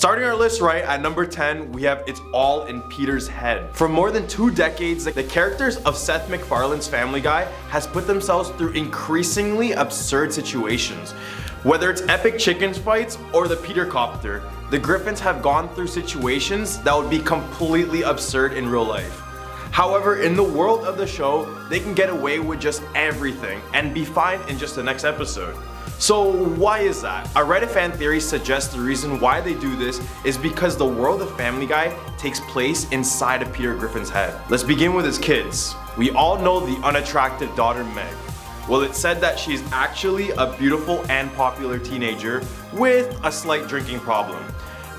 Starting our list right at number 10, we have It's All in Peter's Head. For more than 2 decades, the characters of Seth MacFarlane's Family Guy has put themselves through increasingly absurd situations. Whether it's epic chicken fights or the Peter Copter, the Griffins have gone through situations that would be completely absurd in real life. However, in the world of the show, they can get away with just everything and be fine in just the next episode. So why is that? A Reddit fan theory suggests the reason why they do this is because the world of Family Guy takes place inside of Peter Griffin's head. Let's begin with his kids. We all know the unattractive daughter Meg. Well, it's said that she's actually a beautiful and popular teenager with a slight drinking problem.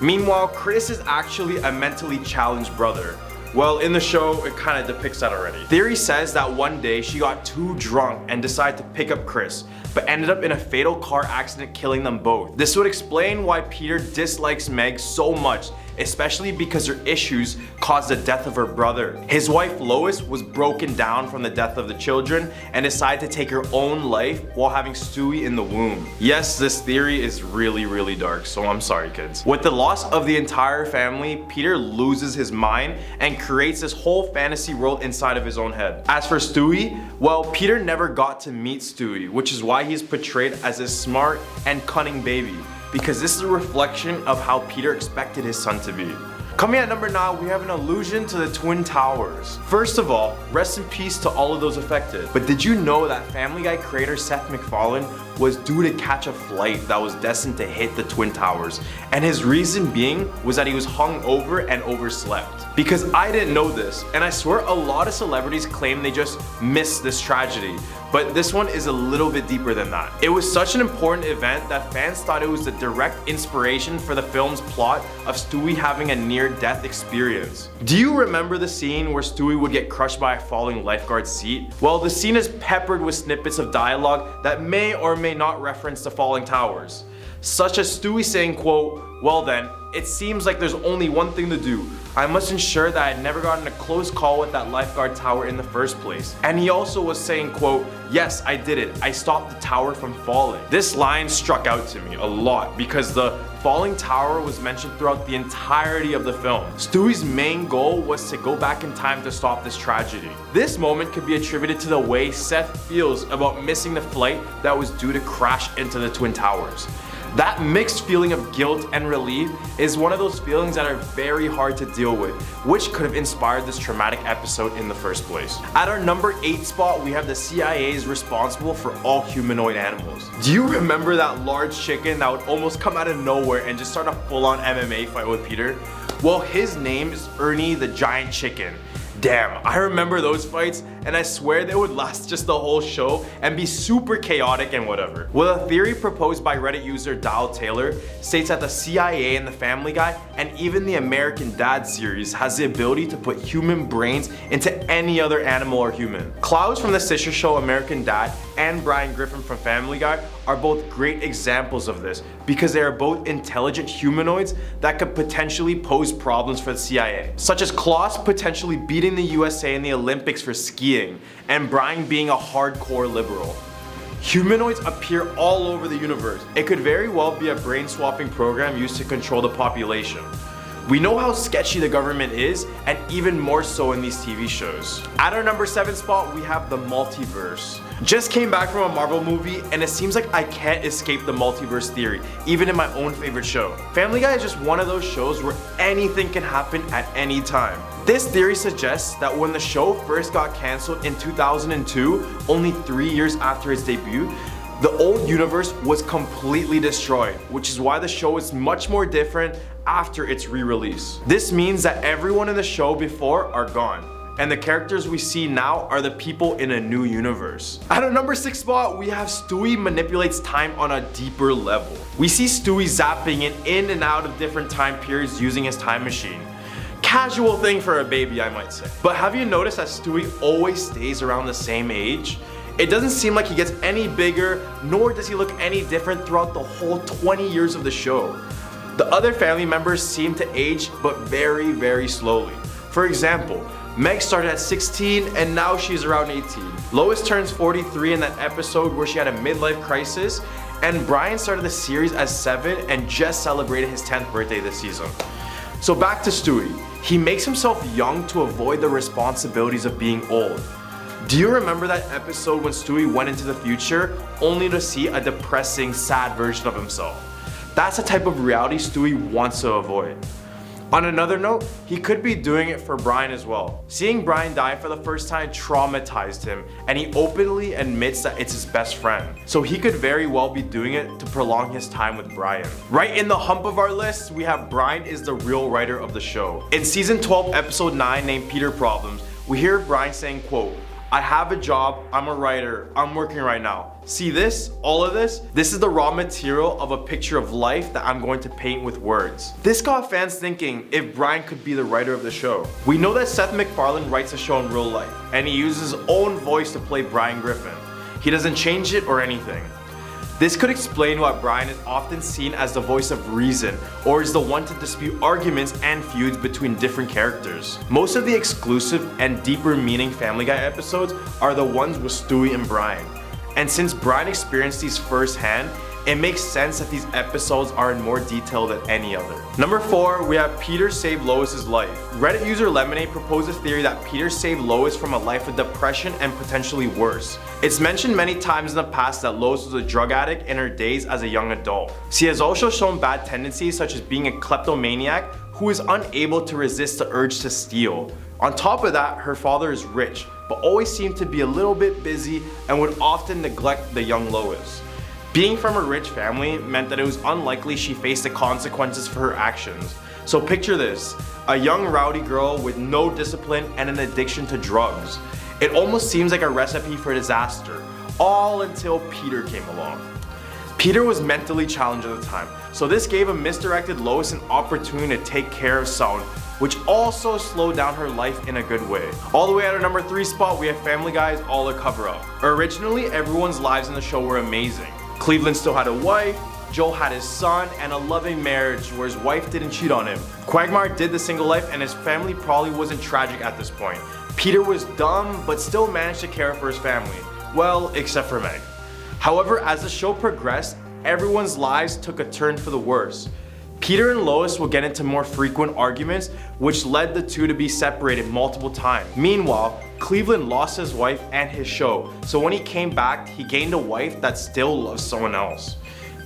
Meanwhile, Chris is actually a mentally challenged brother. Well, in the show, it kind of depicts that already. Theory says that one day she got too drunk and decided to pick up Chris, but ended up in a fatal car accident killing them both. This would explain why Peter dislikes Meg so much, especially because her issues caused the death of her brother. His wife Lois was broken down from the death of the children and decided to take her own life while having Stewie in the womb. Yes, this theory is really dark, so I'm sorry kids. With the loss of the entire family, Peter loses his mind and creates this whole fantasy world inside of his own head. As for Stewie, well, Peter never got to meet Stewie, which is why he's portrayed as a smart and cunning baby, because this is a reflection of how Peter expected his son to be. Coming at number 9, we have an allusion to the Twin Towers. First of all, rest in peace to all of those affected. But did you know that Family Guy creator Seth MacFarlane was due to catch a flight that was destined to hit the Twin Towers? And his reason being was that he was hungover and overslept. Because I didn't know this, and I swear a lot of celebrities claim they just missed this tragedy. But this one is a little bit deeper than that. It was such an important event that fans thought it was the direct inspiration for the film's plot of Stewie having a near-death experience. Do you remember the scene where Stewie would get crushed by a falling lifeguard seat? Well, the scene is peppered with snippets of dialogue that may or may not reference the falling towers. Such as Stewie saying, quote, "Well then, it seems like there's only one thing to do. I must ensure that I had never gotten a close call with that lifeguard tower in the first place." And he also was saying, quote, "Yes, I did it. I stopped the tower from falling." This line struck out to me a lot because the falling tower was mentioned throughout the entirety of the film. Stewie's main goal was to go back in time to stop this tragedy. This moment could be attributed to the way Seth feels about missing the flight that was due to crash into the Twin Towers. That mixed feeling of guilt and relief is one of those feelings that are very hard to deal with, which could have inspired this traumatic episode in the first place. At our number 8 spot, we have the CIA's responsible for all humanoid animals. Do you remember that large chicken that would almost come out of nowhere and just start a full-on MMA fight with Peter? Well, his name is Ernie the Giant Chicken. Damn, I remember those fights, and I swear they would last just the whole show and be super chaotic and whatever. Well, a theory proposed by Reddit user Dial Taylor states that the CIA and the Family Guy and even the American Dad series has the ability to put human brains into any other animal or human. Klaus from the sister show American Dad and Brian Griffin from Family Guy are both great examples of this because they are both intelligent humanoids that could potentially pose problems for the CIA, such as Klaus potentially beating the USA in the Olympics for skiing and Brian being a hardcore liberal. Humanoids appear all over the universe. It could very well be a brain swapping program used to control the population. We know how sketchy the government is, and even more so in these TV shows. At our number 7 spot, we have the multiverse. Just came back from a Marvel movie, and it seems like I can't escape the multiverse theory, even in my own favorite show. Family Guy is just one of those shows where anything can happen at any time. This theory suggests that when the show first got cancelled in 2002, only 3 years after its debut, the old universe was completely destroyed, which is why the show is much more different after its re-release. This means that everyone in the show before are gone, and the characters we see now are the people in a new universe. At our number 6 spot, we have Stewie manipulates time on a deeper level. We see Stewie zapping in and out of different time periods using his time machine. Casual thing for a baby, I might say. But have you noticed that Stewie always stays around the same age? It doesn't seem like he gets any bigger, nor does he look any different throughout the whole 20 years of the show. The other family members seem to age, but very slowly. For example, Meg started at 16 and now she's around 18. Lois turns 43 in that episode where she had a midlife crisis, And Brian started the series as 7 and just celebrated his 10th birthday this season. So back to Stewie. He makes himself young to avoid the responsibilities of being old. Do you remember that episode when Stewie went into the future only to see a depressing, sad version of himself? That's the type of reality Stewie wants to avoid. On another note, he could be doing it for Brian as well. Seeing Brian die for the first time traumatized him, and he openly admits that it's his best friend. So he could very well be doing it to prolong his time with Brian. Right in the hump of our list, we have Brian is the real writer of the show. In season 12, episode 9, named Peter Problems, we hear Brian saying, quote, "I have a job, I'm a writer, I'm working right now. See this? All of this? This is the raw material of a picture of life that I'm going to paint with words." This got fans thinking if Brian could be the writer of the show. We know that Seth MacFarlane writes a show in real life, and he uses his own voice to play Brian Griffin. He doesn't change it or anything. This could explain why Brian is often seen as the voice of reason, or is the one to dispute arguments and feuds between different characters. Most of the exclusive and deeper meaning Family Guy episodes are the ones with Stewie and Brian. And since Brian experienced these firsthand, it makes sense that these episodes are in more detail than any other. Number 4, we have Peter saved Lois's life. Reddit user Lemonade proposed a theory that Peter saved Lois from a life of depression and potentially worse. It's mentioned many times in the past that Lois was a drug addict in her days as a young adult. She has also shown bad tendencies such as being a kleptomaniac who is unable to resist the urge to steal. On top of that, her father is rich, but always seemed to be a little bit busy and would often neglect the young Lois. Being from a rich family meant that it was unlikely she faced the consequences for her actions. So picture this, a young rowdy girl with no discipline and an addiction to drugs. It almost seems like a recipe for disaster, all until Peter came along. Peter was mentally challenged at the time, so this gave a misdirected Lois an opportunity to take care of someone, which also slowed down her life in a good way. All the way at our number 3 spot, we have Family Guy's All a Cover-Up. Originally, everyone's lives in the show were amazing. Cleveland still had a wife, Joel had his son, and a loving marriage where his wife didn't cheat on him. Quagmire did the single life, and his family probably wasn't tragic at this point. Peter was dumb, but still managed to care for his family. Well, except for Meg. However, as the show progressed, everyone's lives took a turn for the worse. Peter and Lois will get into more frequent arguments, which led the two to be separated multiple times. Meanwhile, Cleveland lost his wife and his show, so when he came back, he gained a wife that still loves someone else.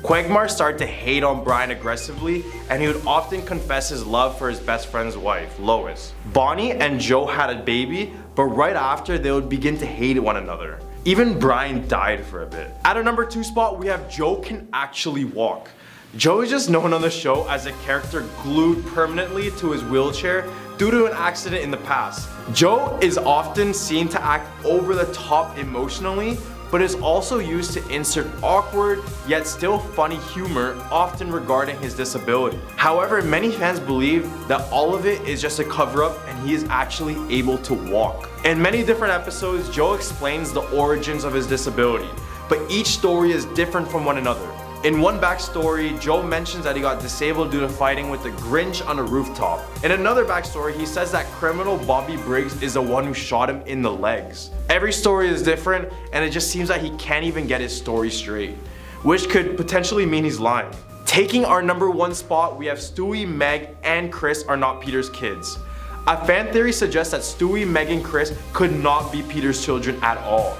Quagmire started to hate on Brian aggressively, and he would often confess his love for his best friend's wife, Lois. Bonnie and Joe had a baby, but right after they would begin to hate one another. Even Brian died for a bit. At our number 2 spot, we have Joe Can Actually Walk. Joe is just known on the show as a character glued permanently to his wheelchair due to an accident in the past. Joe is often seen to act over the top emotionally, but is also used to insert awkward yet still funny humor, often regarding his disability. However, many fans believe that all of it is just a cover-up and he is actually able to walk. In many different episodes, Joe explains the origins of his disability, but each story is different from one another. In one backstory, Joe mentions that he got disabled due to fighting with the Grinch on a rooftop. In another backstory, he says that criminal Bobby Briggs is the one who shot him in the legs. Every story is different, and it just seems that he can't even get his story straight, which could potentially mean he's lying. Taking our number 1 spot, we have Stewie, Meg, and Chris are not Peter's kids. A fan theory suggests that Stewie, Meg, and Chris could not be Peter's children at all.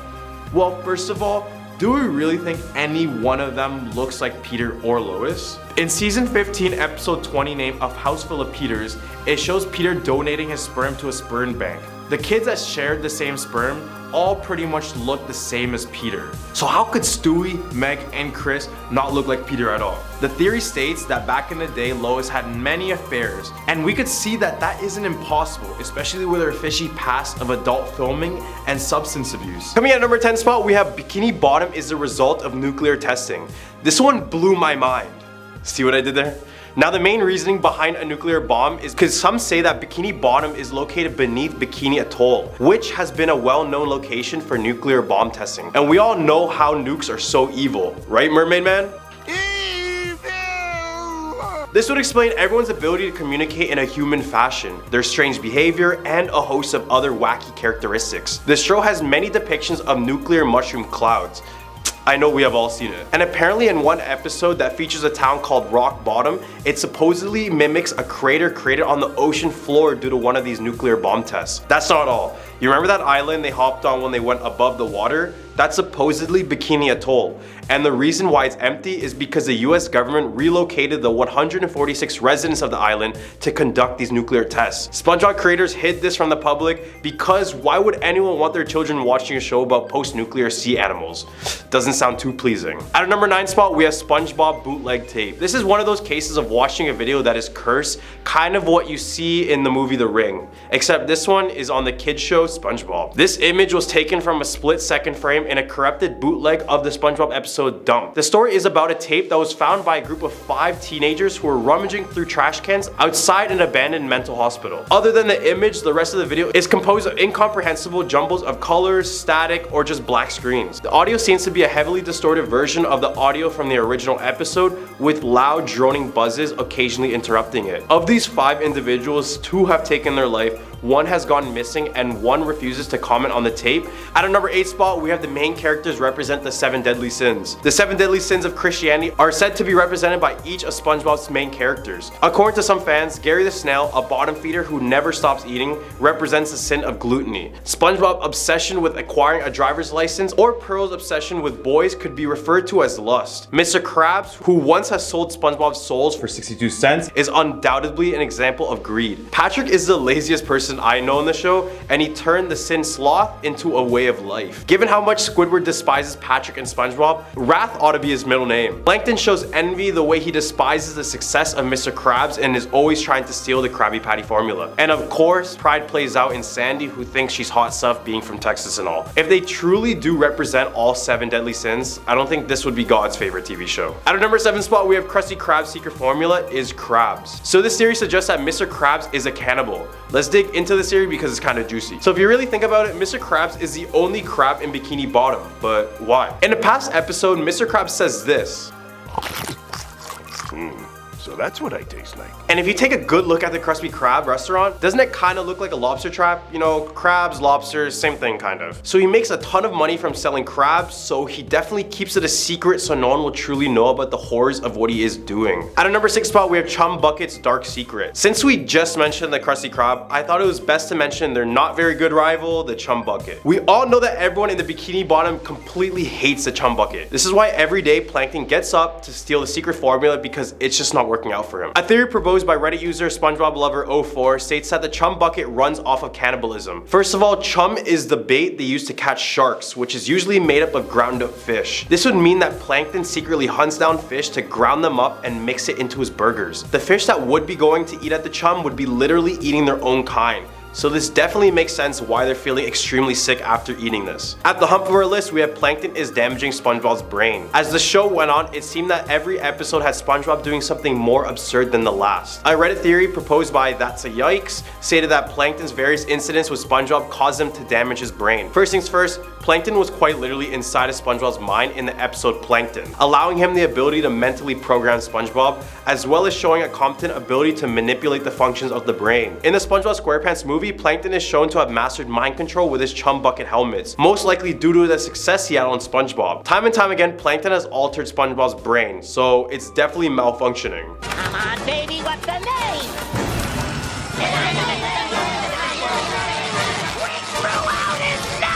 Well, first of all, do we really think any one of them looks like Peter or Lois? In season 15, episode 20, named A House Full of Peters, it shows Peter donating his sperm to a sperm bank. The kids that shared the same sperm all pretty much look the same as Peter. So how could Stewie, Meg, and Chris not look like Peter at all? The theory states that back in the day, Lois had many affairs, and we could see that that isn't impossible, especially with her fishy past of adult filming and substance abuse. Coming at number 10 spot, we have Bikini Bottom is the result of nuclear testing. This one blew my mind. See what I did there? Now the main reasoning behind a nuclear bomb is because some say that Bikini Bottom is located beneath Bikini Atoll, which has been a well-known location for nuclear bomb testing. And we all know how nukes are so evil, right, Mermaid Man? This would explain everyone's ability to communicate in a human fashion, their strange behavior, and a host of other wacky characteristics. This show has many depictions of nuclear mushroom clouds. I know we have all seen it. And apparently in one episode that features a town called Rock Bottom, it supposedly mimics a crater created on the ocean floor due to one of these nuclear bomb tests. That's not all. You remember that island they hopped on when they went above the water? That's supposedly Bikini Atoll. And the reason why it's empty is because the US government relocated the 146 residents of the island to conduct these nuclear tests. SpongeBob creators hid this from the public because why would anyone want their children watching a show about post-nuclear sea animals? Doesn't sound too pleasing. At our number 9 spot, we have SpongeBob bootleg tape. This is one of those cases of watching a video that is cursed, kind of what you see in the movie The Ring, except this one is on the kids show SpongeBob. This image was taken from a split-second frame in a corrupted bootleg of the SpongeBob episode Dump. The story is about a tape that was found by a group of 5 teenagers who were rummaging through trash cans outside an abandoned mental hospital. Other than the image, the rest of the video is composed of incomprehensible jumbles of colors, static, or just black screens. The audio seems to be a heavily distorted version of the audio from the original episode with loud droning buzzes occasionally interrupting it. Of these 5 individuals, 2 have taken their life, 1 has gone missing, and 1 refuses to comment on the tape. At our number 8 spot, we have the main characters represent the 7 deadly sins. The 7 deadly sins of Christianity are said to be represented by each of SpongeBob's main characters. According to some fans, Gary the Snail, a bottom feeder who never stops eating, represents the sin of gluttony. SpongeBob's obsession with acquiring a driver's license or Pearl's obsession with boys could be referred to as lust. Mr. Krabs, who once has sold SpongeBob's souls for 62 cents, is undoubtedly an example of greed. Patrick is the laziest person I know in the show, and he turned the sin sloth into a way of life. Given how much Squidward despises Patrick and SpongeBob, Wrath ought to be his middle name. Plankton shows envy the way he despises the success of Mr. Krabs and is always trying to steal the Krabby Patty formula. And of course, pride plays out in Sandy, who thinks she's hot stuff being from Texas and all. If they truly do represent all 7 deadly sins, I don't think this would be God's favorite TV show. At our number 7 spot, we have Krusty Krab's secret formula is crabs. So this theory suggests that Mr. Krabs is a cannibal. Let's dig into the theory because it's kind of juicy. So if you really think about it, Mr. Krabs is the only crab in Bikini Bottom, but why? In a past episode, Mr. Krabs says this. So that's what I taste like. And if you take a good look at the Krusty Krab restaurant, doesn't it kind of look like a lobster trap? You know, crabs, lobsters, same thing kind of. So he makes a ton of money from selling crabs, so he definitely keeps it a secret so no one will truly know about the horrors of what he is doing. At our number 6 spot, we have Chum Bucket's dark secret. Since we just mentioned the Krusty Krab, I thought it was best to mention their not very good rival, the Chum Bucket. We all know that everyone in the Bikini Bottom completely hates the Chum Bucket. This is why every day Plankton gets up to steal the secret formula because it's just not working out for him. A theory proposed by Reddit user SpongeBobLover04 states that the Chum Bucket runs off of cannibalism. First of all, chum is the bait they use to catch sharks, which is usually made up of ground up fish. This would mean that Plankton secretly hunts down fish to ground them up and mix it into his burgers. The fish that would be going to eat at the Chum would be literally eating their own kind. So this definitely makes sense why they're feeling extremely sick after eating this. At the hump of our list, we have Plankton is damaging SpongeBob's brain. As the show went on, it seemed that every episode had SpongeBob doing something more absurd than the last. A Reddit theory proposed by That's a Yikes stated that Plankton's various incidents with SpongeBob caused him to damage his brain. First things first, Plankton was quite literally inside of SpongeBob's mind in the episode Plankton, allowing him the ability to mentally program SpongeBob, as well as showing a competent ability to manipulate the functions of the brain. In the SpongeBob SquarePants movie, Plankton is shown to have mastered mind control with his Chum Bucket helmets, most likely due to the success he had on SpongeBob. Time and time again, Plankton has altered SpongeBob's brain, so it's definitely malfunctioning. Come on, baby, what's the name? We threw out his name!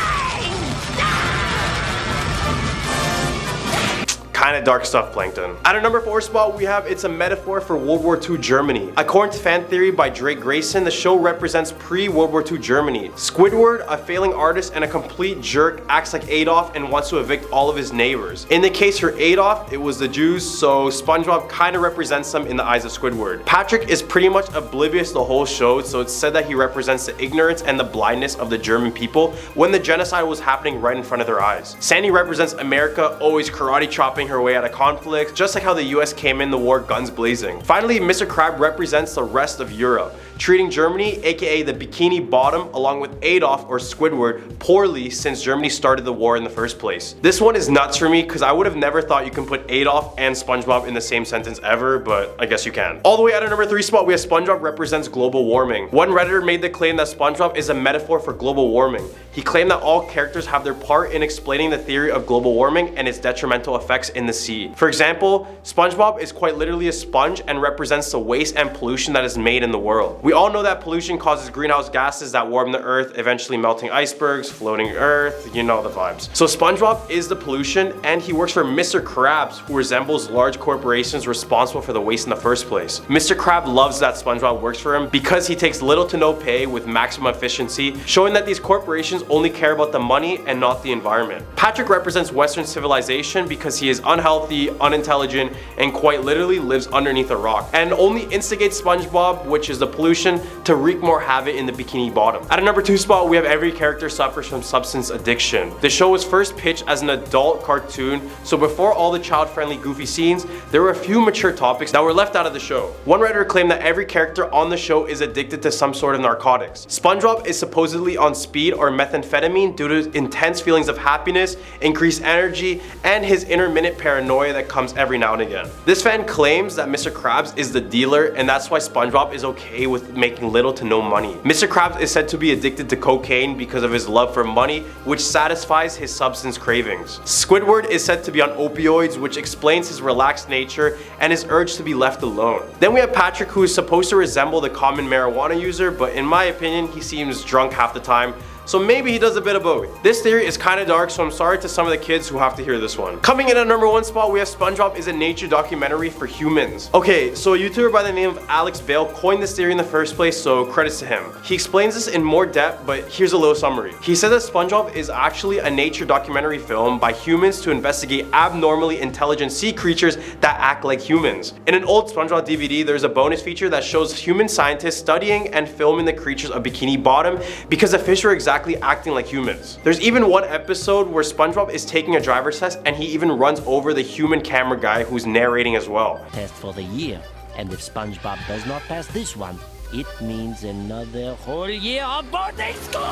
Kinda dark stuff, Plankton. At our number 4 spot, we have It's a Metaphor for World War II Germany. According to fan theory by Drake Grayson, the show represents pre-World War II Germany. Squidward, a failing artist and a complete jerk, acts like Adolf and wants to evict all of his neighbors. In the case for Adolf, it was the Jews, so SpongeBob kinda represents them in the eyes of Squidward. Patrick is pretty much oblivious the whole show, so it's said that he represents the ignorance and the blindness of the German people when the genocide was happening right in front of their eyes. Sandy represents America, always karate chopping her way out of conflict, just like how the US came in the war guns blazing. Finally, Mr. Krab represents the rest of Europe, treating Germany, aka the Bikini Bottom, along with Adolf or Squidward, poorly since Germany started the war in the first place. This one is nuts for me because I would have never thought you can put Adolf and SpongeBob in the same sentence ever, but I guess you can. All the way at our number 3 spot, we have SpongeBob represents global warming. One Redditor made the claim that SpongeBob is a metaphor for global warming. He claimed that all characters have their part in explaining the theory of global warming and its detrimental effects in the sea. For example, SpongeBob is quite literally a sponge and represents the waste and pollution that is made in the world. We all know that pollution causes greenhouse gases that warm the earth, eventually melting icebergs, floating earth, you know the vibes. So SpongeBob is the pollution, and he works for Mr. Krabs, who resembles large corporations responsible for the waste in the first place. Mr. Krabs loves that SpongeBob works for him because he takes little to no pay with maximum efficiency, showing that these corporations only care about the money and not the environment. Patrick represents Western civilization because he is unhealthy, unintelligent, and quite literally lives underneath a rock, and only instigates SpongeBob, which is the pollution, to wreak more havoc in the Bikini Bottom. At a number 2 spot, we have every character suffers from substance addiction. The show was first pitched as an adult cartoon, so before all the child-friendly goofy scenes, there were a few mature topics that were left out of the show. One writer claimed that every character on the show is addicted to some sort of narcotics. SpongeBob is supposedly on speed or methamphetamine due to intense feelings of happiness, increased energy, and his intermittent paranoia that comes every now and again. This fan claims that Mr. Krabs is the dealer, and that's why SpongeBob is okay with making little to no money. Mr. Krabs is said to be addicted to cocaine because of his love for money, which satisfies his substance cravings. Squidward is said to be on opioids, which explains his relaxed nature and his urge to be left alone. Then we have Patrick, who is supposed to resemble the common marijuana user, but in my opinion, he seems drunk half the time. So maybe he does a bit of both. This theory is kind of dark, so I'm sorry to some of the kids who have to hear this one. Coming in at number 1 spot, we have SpongeBob is a nature documentary for humans. Okay, so a YouTuber by the name of Alex Bale coined this theory in the first place, so credits to him. He explains this in more depth, but here's a little summary. He said that SpongeBob is actually a nature documentary film by humans to investigate abnormally intelligent sea creatures that act like humans. In an old SpongeBob DVD, there's a bonus feature that shows human scientists studying and filming the creatures of Bikini Bottom because the fish are exactly acting like humans. There's even one episode where SpongeBob is taking a driver's test and he even runs over the human camera guy who's narrating as well. Test for the year, and if SpongeBob does not pass this one, it means another whole year of boarding school!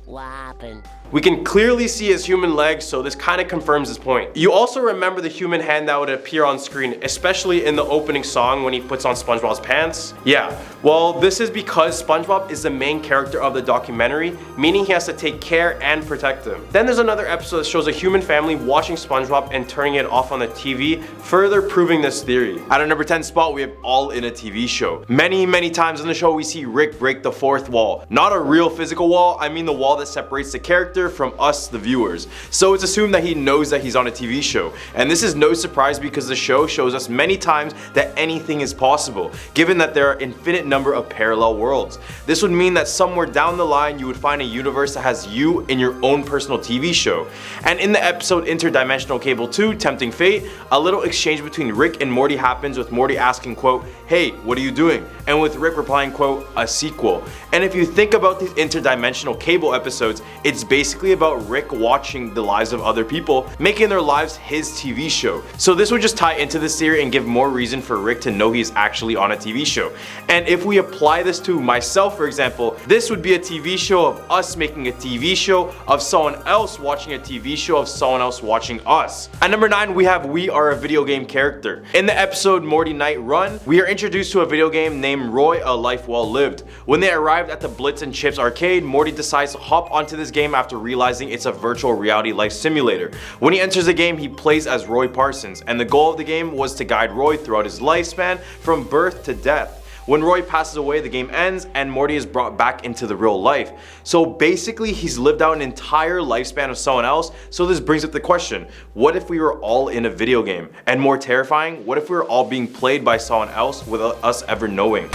What happened? We can clearly see his human legs, so this kind of confirms his point. You also remember the human hand that would appear on screen, especially in the opening song when he puts on SpongeBob's pants? Yeah, well, this is because SpongeBob is the main character of the documentary, meaning he has to take care and protect him. Then there's another episode that shows a human family watching SpongeBob and turning it off on the TV, further proving this theory. At our number 10 spot, we have All in a TV Show. Many times in the show, we see Rick break the 4th wall. Not a real physical wall, I mean the wall that separates the character from us, the viewers. So it's assumed that he knows that he's on a TV show. And this is no surprise because the show shows us many times that anything is possible, given that there are an infinite number of parallel worlds. This would mean that somewhere down the line you would find a universe that has you in your own personal TV show. And in the episode Interdimensional Cable 2, Tempting Fate, a little exchange between Rick and Morty happens, with Morty asking, quote, "Hey, what are you doing?" And with Rick replying, quote, "A sequel." And if you think about these interdimensional cable episodes, it's basically about Rick watching the lives of other people, making their lives his TV show. So this would just tie into this theory and give more reason for Rick to know he's actually on a TV show. And if we apply this to myself, for example, this would be a TV show of us making a TV show of someone else watching a TV show of someone else watching us. At number 9, we have We Are a Video Game Character. In the episode Morty Night Run, we are introduced to a video game named Roy: A Life Well Lived. When they arrived at the Blitz and Chips arcade, Morty decides to hop onto this game after realizing it's a virtual reality life simulator. When he enters the game, he plays as Roy Parsons, and the goal of the game was to guide Roy throughout his lifespan from birth to death. When Roy passes away, the game ends and Morty is brought back into the real life. So basically, he's lived out an entire lifespan of someone else. So this brings up the question, what if we were all in a video game? And more terrifying, what if we were all being played by someone else without us ever knowing?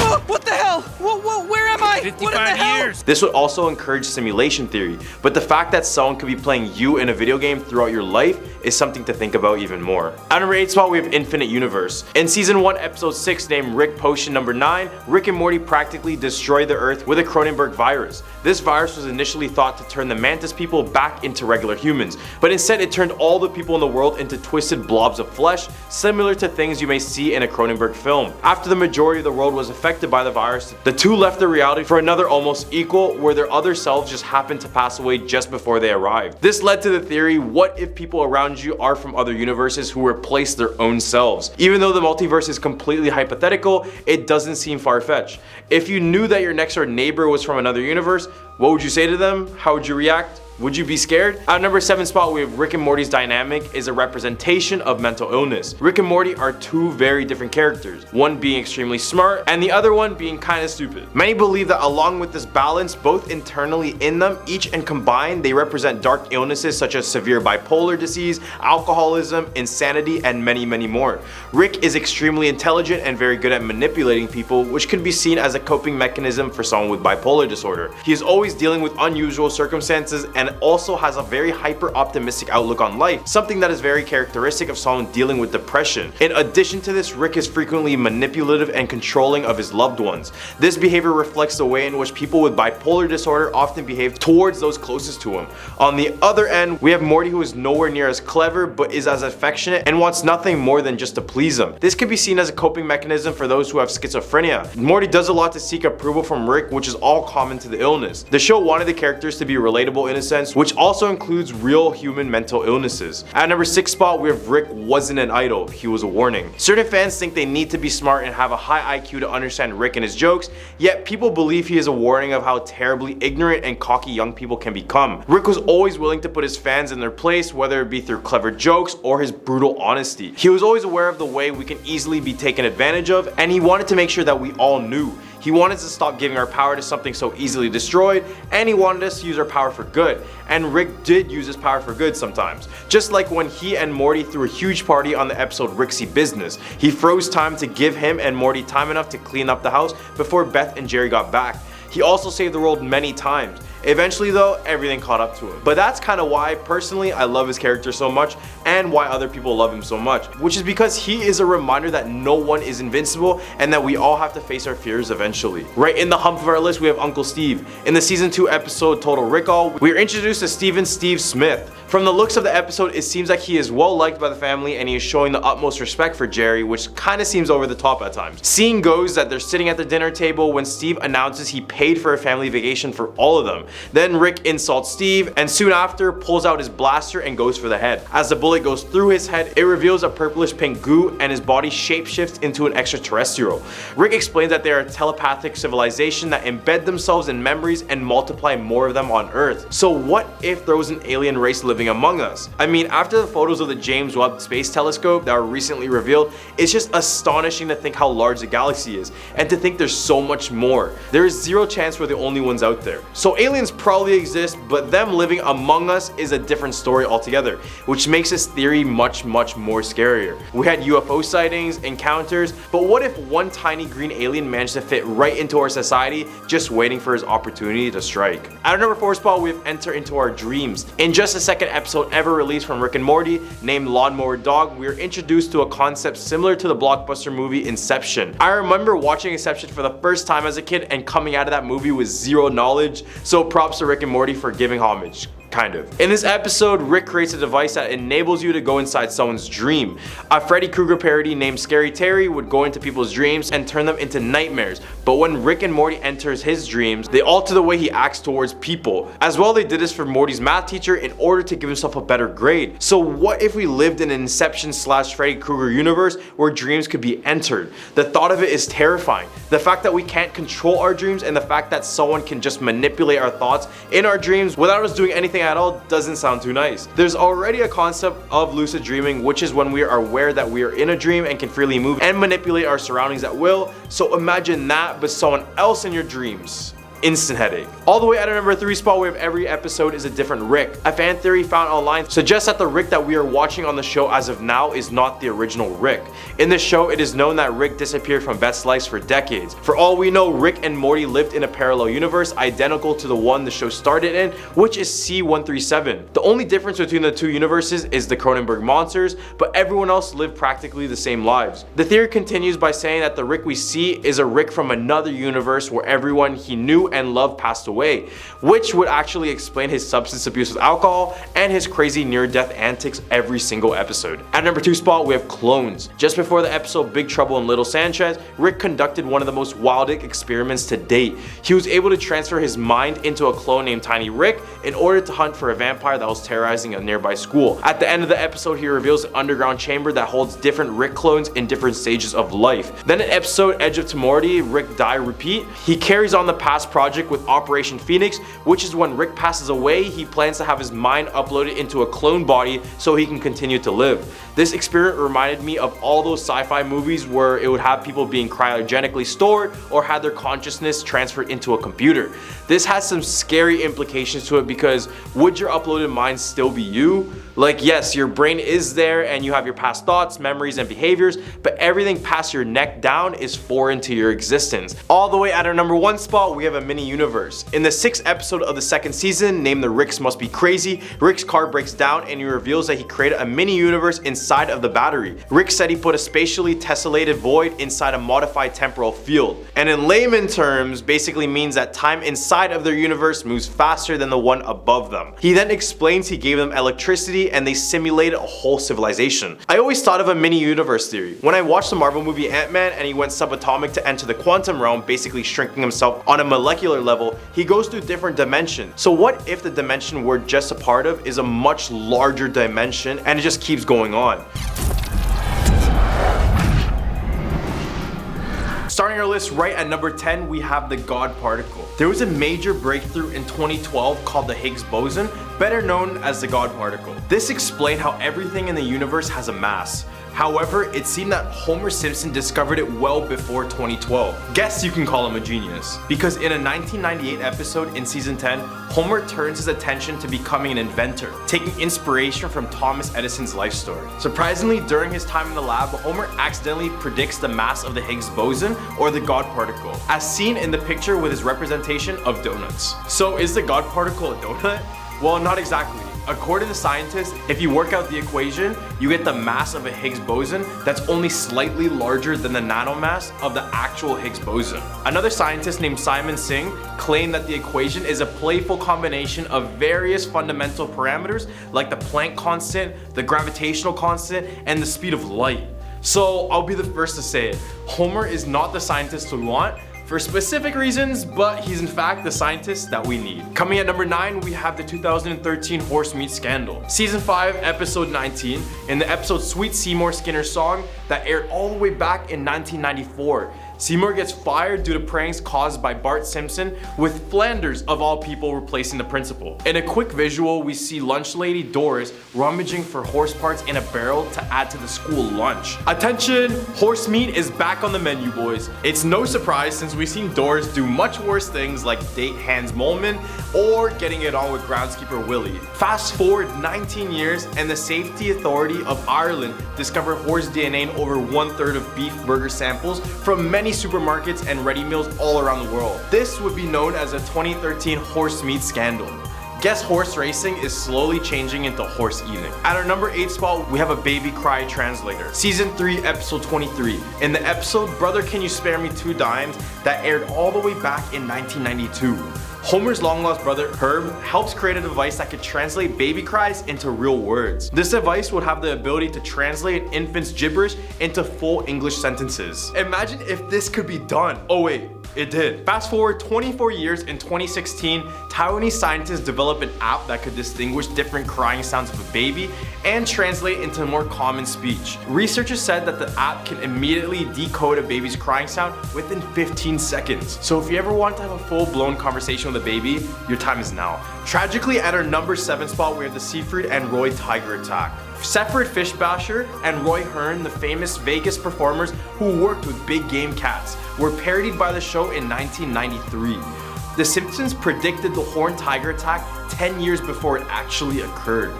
Oh, what the hell? Where am I? 55 years. This would also encourage simulation theory, but the fact that someone could be playing you in a video game throughout your life is something to think about even more. At number 8 spot, we have Infinite Universe. In season 1 episode 6 named Rick Potion number 9, Rick and Morty practically destroy the Earth with a Cronenberg virus. This virus was initially thought to turn the Mantis people back into regular humans, but instead it turned all the people in the world into twisted blobs of flesh, similar to things you may see in a Cronenberg film. After the majority of the world was affected by the virus, the two left their reality for another almost equal, where their other selves just happened to pass away just before they arrived. This led to the theory, what if people around you are from other universes who replace their own selves? Even though the multiverse is completely hypothetical, it doesn't seem far-fetched. If you knew that your next door neighbor was from another universe, what would you say to them? How would you react? Would you be scared? At number 7 spot, we have Rick and Morty's dynamic is a representation of mental illness. Rick and Morty are two very different characters, one being extremely smart and the other one being kinda stupid. Many believe that along with this balance, both internally in them, each and combined, they represent dark illnesses such as severe bipolar disease, alcoholism, insanity, and many, many more. Rick is extremely intelligent and very good at manipulating people, which can be seen as a coping mechanism for someone with bipolar disorder. He is always dealing with unusual circumstances and also has a very hyper optimistic outlook on life, something that is very characteristic of someone dealing with depression. In addition to this, Rick is frequently manipulative and controlling of his loved ones. This behavior reflects the way in which people with bipolar disorder often behave towards those closest to him. On the other end, we have Morty, who is nowhere near as clever but is as affectionate and wants nothing more than just to please him. This can be seen as a coping mechanism for those who have schizophrenia. Morty does a lot to seek approval from Rick, which is all common to the illness. The show wanted the characters to be relatable in a sense, which also includes real human mental illnesses. At number 6 spot, we have Rick wasn't an idol, he was a warning. Certain fans think they need to be smart and have a high IQ to understand Rick and his jokes, yet people believe he is a warning of how terribly ignorant and cocky young people can become. Rick was always willing to put his fans in their place, whether it be through clever jokes or his brutal honesty. He was always aware of the way we can easily be taken advantage of, and he wanted to make sure that we all knew. He wanted to stop giving our power to something so easily destroyed, and he wanted us to use our power for good. And Rick did use his power for good sometimes. Just like when he and Morty threw a huge party on the episode Rick's Business. He froze time to give him and Morty time enough to clean up the house before Beth and Jerry got back. He also saved the world many times. Eventually though, everything caught up to him. But that's kind of why personally I love his character so much, and why other people love him so much, which is because he is a reminder that no one is invincible and that we all have to face our fears eventually. Right in the hump of our list, we have Uncle Steve. In the season 2 episode Total Recall, we are introduced to Steve Smith. From the looks of the episode, it seems like he is well liked by the family and he is showing the utmost respect for Jerry, which kind of seems over the top at times. Scene goes that they're sitting at the dinner table when Steve announces he paid for a family vacation for all of them. Then Rick insults Steve and soon after pulls out his blaster and goes for the head. As the bullet goes through his head, it reveals a purplish pink goo and his body shapeshifts into an extraterrestrial. Rick explains that they are a telepathic civilization that embed themselves in memories and multiply more of them on Earth. So what if there was an alien race living among us? I mean, after the photos of the James Webb Space Telescope that were recently revealed, it's just astonishing to think how large the galaxy is and to think there's so much more. There is zero chance we're the only ones out there. So aliens probably exist, but them living among us is a different story altogether, which makes this theory much more scarier. We had UFO sightings, encounters, but what if one tiny green alien managed to fit right into our society, just waiting for his opportunity to strike? At our number 4 spot, we have Enter Into Our Dreams. In just the second episode ever released from Rick and Morty, named Lawnmower Dog, we are introduced to a concept similar to the blockbuster movie Inception. I remember watching Inception for the first time as a kid and coming out of that movie with zero knowledge, so props to Rick and Morty for giving homage. Kind of. In this episode, Rick creates a device that enables you to go inside someone's dream. A Freddy Krueger parody named Scary Terry would go into people's dreams and turn them into nightmares. But when Rick and Morty enters his dreams, they alter the way he acts towards people. As well, they did this for Morty's math teacher in order to give himself a better grade. So what if we lived in an Inception / Freddy Krueger universe where dreams could be entered? The thought of it is terrifying. The fact that we can't control our dreams and the fact that someone can just manipulate our thoughts in our dreams without us doing anything at all doesn't sound too nice. There's already a concept of lucid dreaming, which is when we are aware that we are in a dream and can freely move and manipulate our surroundings at will. So imagine that, but someone else in your dreams. instant headache. All the way at our number 3 spot, we have every episode is a different Rick. A fan theory found online suggests that the Rick that we are watching on the show as of now is not the original Rick. In the show, it is known that Rick disappeared from Beth's life for decades. For all we know, Rick and Morty lived in a parallel universe identical to the one the show started in, which is C-137. The only difference between the two universes is the Cronenberg monsters, but everyone else lived practically the same lives. The theory continues by saying that the Rick we see is a Rick from another universe where everyone he knew and loved passed away, which would actually explain his substance abuse with alcohol and his crazy near-death antics every single episode. At number 2 spot, we have clones. Just before the episode Big Trouble in Little Sanchez, Rick conducted one of the most wild experiments to date. He was able to transfer his mind into a clone named Tiny Rick in order to hunt for a vampire that was terrorizing a nearby school. At the end of the episode, he reveals an underground chamber that holds different Rick clones in different stages of life. Then in episode Edge of Tomorrow, Rick Die Repeat, he carries on the past project with Operation Phoenix, which is when Rick passes away, he plans to have his mind uploaded into a clone body so he can continue to live. This experiment reminded me of all those sci-fi movies where it would have people being cryogenically stored or had their consciousness transferred into a computer. This has some scary implications to it because would your uploaded mind still be you? Like, yes, your brain is there and you have your past thoughts, memories, and behaviors, but everything past your neck down is foreign to your existence. All the way at our number 1 spot, we have a mini universe. In the 6th episode of the 2nd season, named The Ricks Must Be Crazy, Rick's car breaks down and he reveals that he created a mini universe inside of the battery. Rick said he put a spatially tessellated void inside a modified temporal field. And in layman terms, basically means that time inside of their universe moves faster than the one above them. He then explains he gave them electricity and they simulated a whole civilization. I always thought of a mini universe theory. When I watched the Marvel movie Ant-Man and he went subatomic to enter the quantum realm, basically shrinking himself on a molecular level, he goes through different dimensions. So what if the dimension we're just a part of is a much larger dimension and it just keeps going on? Starting our list right at number 10, we have the God particle. There was a major breakthrough in 2012 called the Higgs boson, better known as the God particle. This explained how everything in the universe has a mass. However, it seemed that Homer Simpson discovered it well before 2012. Guess you can call him a genius. Because in a 1998 episode in season 10, Homer turns his attention to becoming an inventor, taking inspiration from Thomas Edison's life story. Surprisingly, during his time in the lab, Homer accidentally predicts the mass of the Higgs boson, or the God particle, as seen in the picture with his representation of donuts. So is the God particle a donut? Well, not exactly. According to scientists, if you work out the equation, you get the mass of a Higgs boson that's only slightly larger than the nanomass of the actual Higgs boson. Another scientist named Simon Singh claimed that the equation is a playful combination of various fundamental parameters like the Planck constant, the gravitational constant, and the speed of light. So I'll be the first to say it, Homer is not the scientist we want, for specific reasons, but he's in fact the scientist that we need. Coming at number 9, we have the 2013 horse meat scandal. Season 5, episode 19, in the episode Sweet Seymour Skinner's Song that aired all the way back in 1994. Seymour gets fired due to pranks caused by Bart Simpson, with Flanders of all people replacing the principal. In a quick visual, we see lunch lady Doris rummaging for horse parts in a barrel to add to the school lunch. Attention, horse meat is back on the menu, boys. It's no surprise since we've seen Doris do much worse things like date Hans Molman or getting it on with groundskeeper Willie. Fast forward 19 years and the Safety Authority of Ireland discovered horse DNA in over 1/3 of beef burger samples from many supermarkets and ready meals all around the world. This would be known as a 2013 horse meat scandal. Guess horse racing is slowly changing into horse eating. At our number 8 spot, we have a baby cry translator. Season 3, episode 23. In the episode Brother Can You Spare Me 2 Dimes that aired all the way back in 1992. Homer's long-lost brother, Herb, helps create a device that could translate baby cries into real words. This device would have the ability to translate an infant's gibberish into full English sentences. Imagine if this could be done. Oh wait, it did. Fast forward 24 years, in 2016, Taiwanese scientists developed an app that could distinguish different crying sounds of a baby and translate into more common speech. Researchers said that the app can immediately decode a baby's crying sound within 15 seconds. So if you ever want to have a full-blown conversation with a baby, your time is now. Tragically, at our number 7 spot, we have the Seyfried and Roy tiger attack. Seyfried Fishbasher and Roy Hearn, the famous Vegas performers who worked with big game cats, were parodied by the show in 1993. The Simpsons predicted the horned tiger attack 10 years before it actually occurred.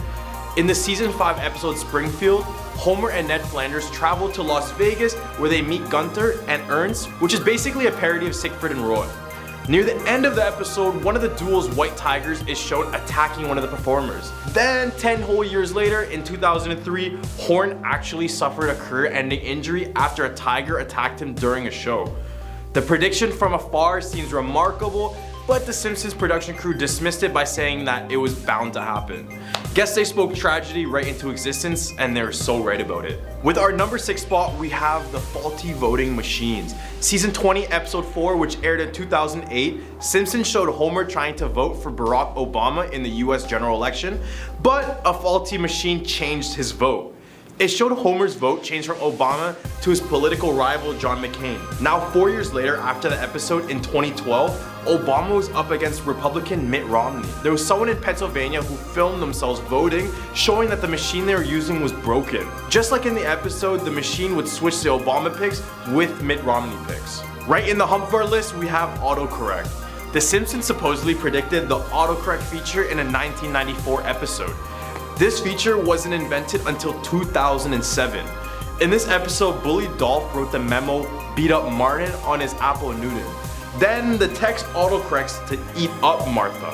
In the season 5 episode Springfield, Homer and Ned Flanders travel to Las Vegas where they meet Gunther and Ernst, which is basically a parody of Siegfried and Roy. Near the end of the episode, one of the duel's white tigers is shown attacking one of the performers. Then 10 whole years later, in 2003, Horn actually suffered a career-ending injury after a tiger attacked him during a show. The prediction from afar seems remarkable, but the Simpsons production crew dismissed it by saying that it was bound to happen. Guess they spoke tragedy right into existence, and they're so right about it. With our number 6 spot, we have the faulty voting machines. Season 20, episode 4, which aired in 2008, Simpsons showed Homer trying to vote for Barack Obama in the US general election, but a faulty machine changed his vote. It showed Homer's vote change from Obama to his political rival John McCain. Now 4 years later after the episode in 2012, Obama was up against Republican Mitt Romney. There was someone in Pennsylvania who filmed themselves voting, showing that the machine they were using was broken. Just like in the episode, the machine would switch the Obama picks with Mitt Romney picks. Right in the hump of our list, we have autocorrect. The Simpsons supposedly predicted the autocorrect feature in a 1994 episode. This feature wasn't invented until 2007. In this episode, Bully Dolph wrote the memo, beat up Martin on his Apple Newton. Then the text autocorrects to eat up Martha.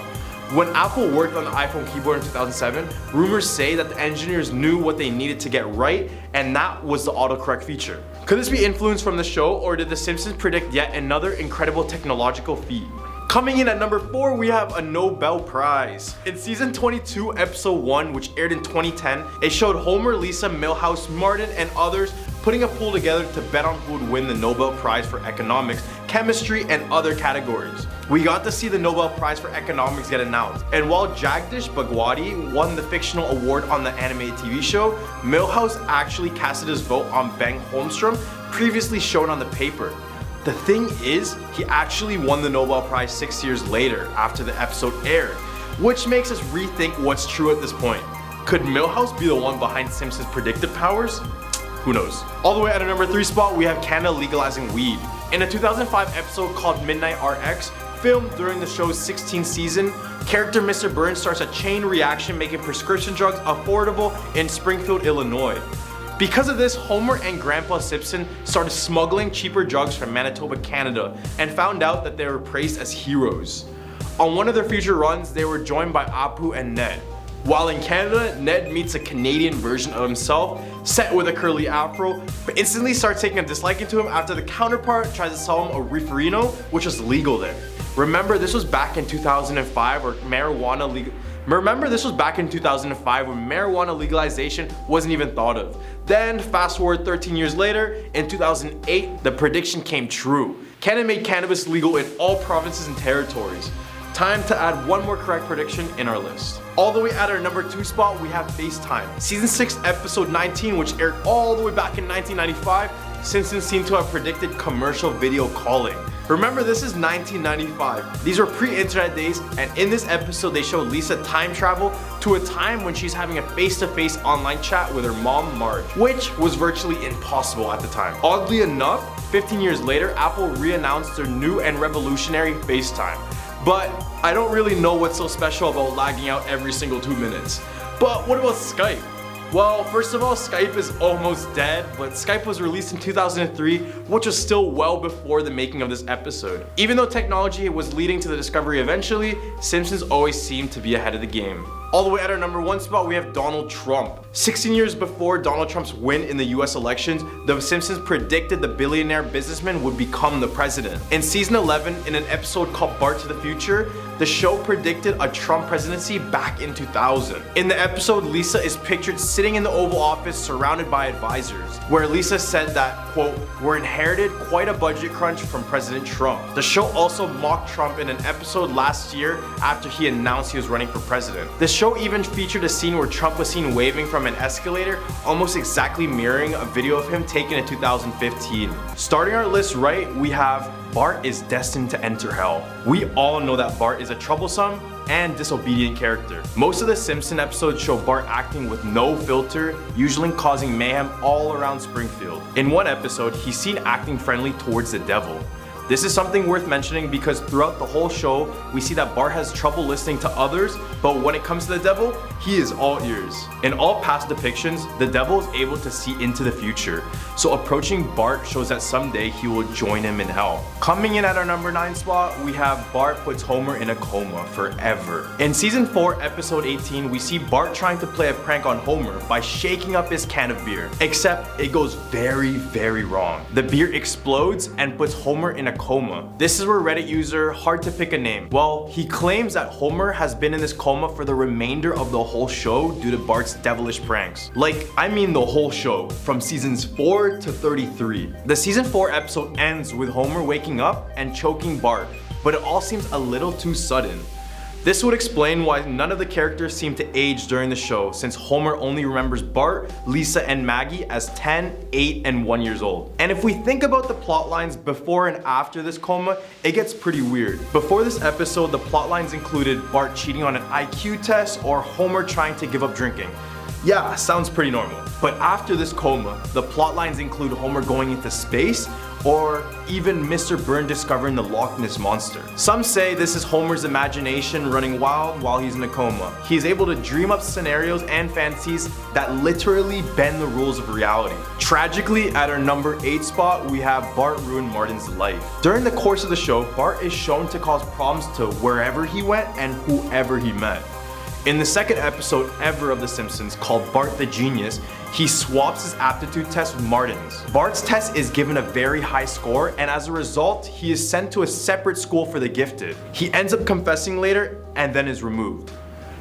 When Apple worked on the iPhone keyboard in 2007, rumors say that the engineers knew what they needed to get right, and that was the autocorrect feature. Could this be influenced from the show, or did the Simpsons predict yet another incredible technological feat? Coming in at number 4, we have a Nobel Prize. In season 22, episode 1, which aired in 2010, it showed Homer, Lisa, Milhouse, Martin, and others putting a pool together to bet on who would win the Nobel Prize for economics, chemistry, and other categories. We got to see the Nobel Prize for economics get announced, and while Jagdish Bhagwati won the fictional award on the animated TV show, Milhouse actually casted his vote on Bengt Holmstrom, previously shown on the paper. The thing is, he actually won the Nobel Prize 6 years later after the episode aired, which makes us rethink what's true at this point. Could Milhouse be the one behind Simpsons' predictive powers? Who knows? All the way at our number 3 spot, we have Canada legalizing weed. In a 2005 episode called Midnight RX, filmed during the show's 16th season, character Mr. Burns starts a chain reaction making prescription drugs affordable in Springfield, Illinois. Because of this, Homer and Grandpa Simpson started smuggling cheaper drugs from Manitoba, Canada, and found out that they were praised as heroes. On one of their future runs, they were joined by Apu and Ned. While in Canada, Ned meets a Canadian version of himself, set with a curly afro, but instantly starts taking a disliking to him after the counterpart tries to sell him a reeferino, which was legal there. Remember, this was back in 2005 where marijuana legalization wasn't even thought of. Then, fast forward 13 years later, in 2008, the prediction came true. Canada made cannabis legal in all provinces and territories. Time to add one more correct prediction in our list. All the way at our number 2 spot, we have FaceTime. Season 6, episode 19, which aired all the way back in 1995, Simpsons seem to have predicted commercial video calling. Remember, this is 1995. These were pre-internet days, and in this episode they show Lisa time travel to a time when she's having a face-to-face online chat with her mom, Marge, which was virtually impossible at the time. Oddly enough, 15 years later, Apple re-announced their new and revolutionary FaceTime. But I don't really know what's so special about lagging out every single 2 minutes. But what about Skype? Well, first of all, Skype is almost dead, but Skype was released in 2003, which was still well before the making of this episode. Even though technology was leading to the discovery eventually, Simpsons always seemed to be ahead of the game. All the way at our number 1 spot, we have Donald Trump. 16 years before Donald Trump's win in the US elections, The Simpsons predicted the billionaire businessman would become the president. In season 11, in an episode called Bart to the Future, the show predicted a Trump presidency back in 2000. In the episode, Lisa is pictured sitting in the Oval Office surrounded by advisors, where Lisa said that, quote, "We're inherited quite a budget crunch from President Trump." The show also mocked Trump in an episode last year after he announced he was running for president. The show even featured a scene where Trump was seen waving from an escalator, almost exactly mirroring a video of him taken in 2015. Starting our list right, we have Bart is destined to enter hell. We all know that Bart is a troublesome and disobedient character. Most of the Simpson episodes show Bart acting with no filter, usually causing mayhem all around Springfield. In one episode, he's seen acting friendly towards the devil. This is something worth mentioning because throughout the whole show, we see that Bart has trouble listening to others, but when it comes to the devil, he is all ears. In all past depictions, the devil is able to see into the future, so approaching Bart shows that someday he will join him in hell. Coming in at our number 9 spot, we have Bart puts Homer in a coma forever. In season 4, episode 18, we see Bart trying to play a prank on Homer by shaking up his can of beer, except it goes very, very wrong. The beer explodes and puts Homer in a coma. This is where Reddit user Hard to Pick a Name, well, he claims that Homer has been in this coma for the remainder of the whole show due to Bart's devilish pranks. Like, I mean the whole show, from seasons 4 to 33. The season 4 episode ends with Homer waking up and choking Bart, but it all seems a little too sudden. This would explain why none of the characters seem to age during the show, since Homer only remembers Bart, Lisa, and Maggie as 10, 8, and 1 years old. And if we think about the plot lines before and after this coma, it gets pretty weird. Before this episode, the plot lines included Bart cheating on an IQ test or Homer trying to give up drinking. Yeah, sounds pretty normal. But after this coma, the plot lines include Homer going into space, or even Mr. Burns discovering the Loch Ness Monster. Some say this is Homer's imagination running wild while he's in a coma. He is able to dream up scenarios and fantasies that literally bend the rules of reality. Tragically, at our number 8 spot, we have Bart ruin Martin's life. During the course of the show, Bart is shown to cause problems to wherever he went and whoever he met. In the second episode ever of The Simpsons, called Bart the Genius, he swaps his aptitude test with Martin's. Bart's test is given a very high score, and as a result, he is sent to a separate school for the gifted. He ends up confessing later and then is removed.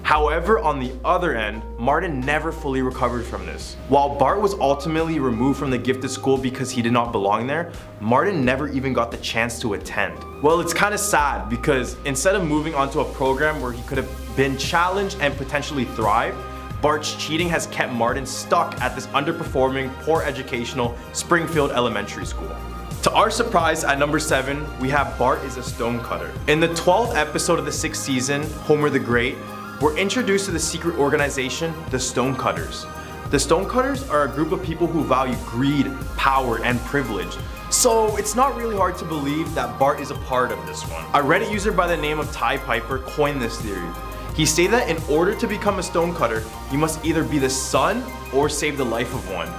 However, on the other end, Martin never fully recovered from this. While Bart was ultimately removed from the gifted school because he did not belong there, Martin never even got the chance to attend. Well, it's kind of sad because instead of moving on to a program where he could have been challenged and potentially thrive, Bart's cheating has kept Martin stuck at this underperforming, poor educational Springfield Elementary School. To our surprise, at number 7, we have Bart is a stonecutter. In the 12th episode of the 6th season, Homer the Great, we're introduced to the secret organization, the Stonecutters. The Stonecutters are a group of people who value greed, power, and privilege. So it's not really hard to believe that Bart is a part of this one. A Reddit user by the name of Ty Piper coined this theory. He stated that in order to become a stonecutter, you must either be the son or save the life of one.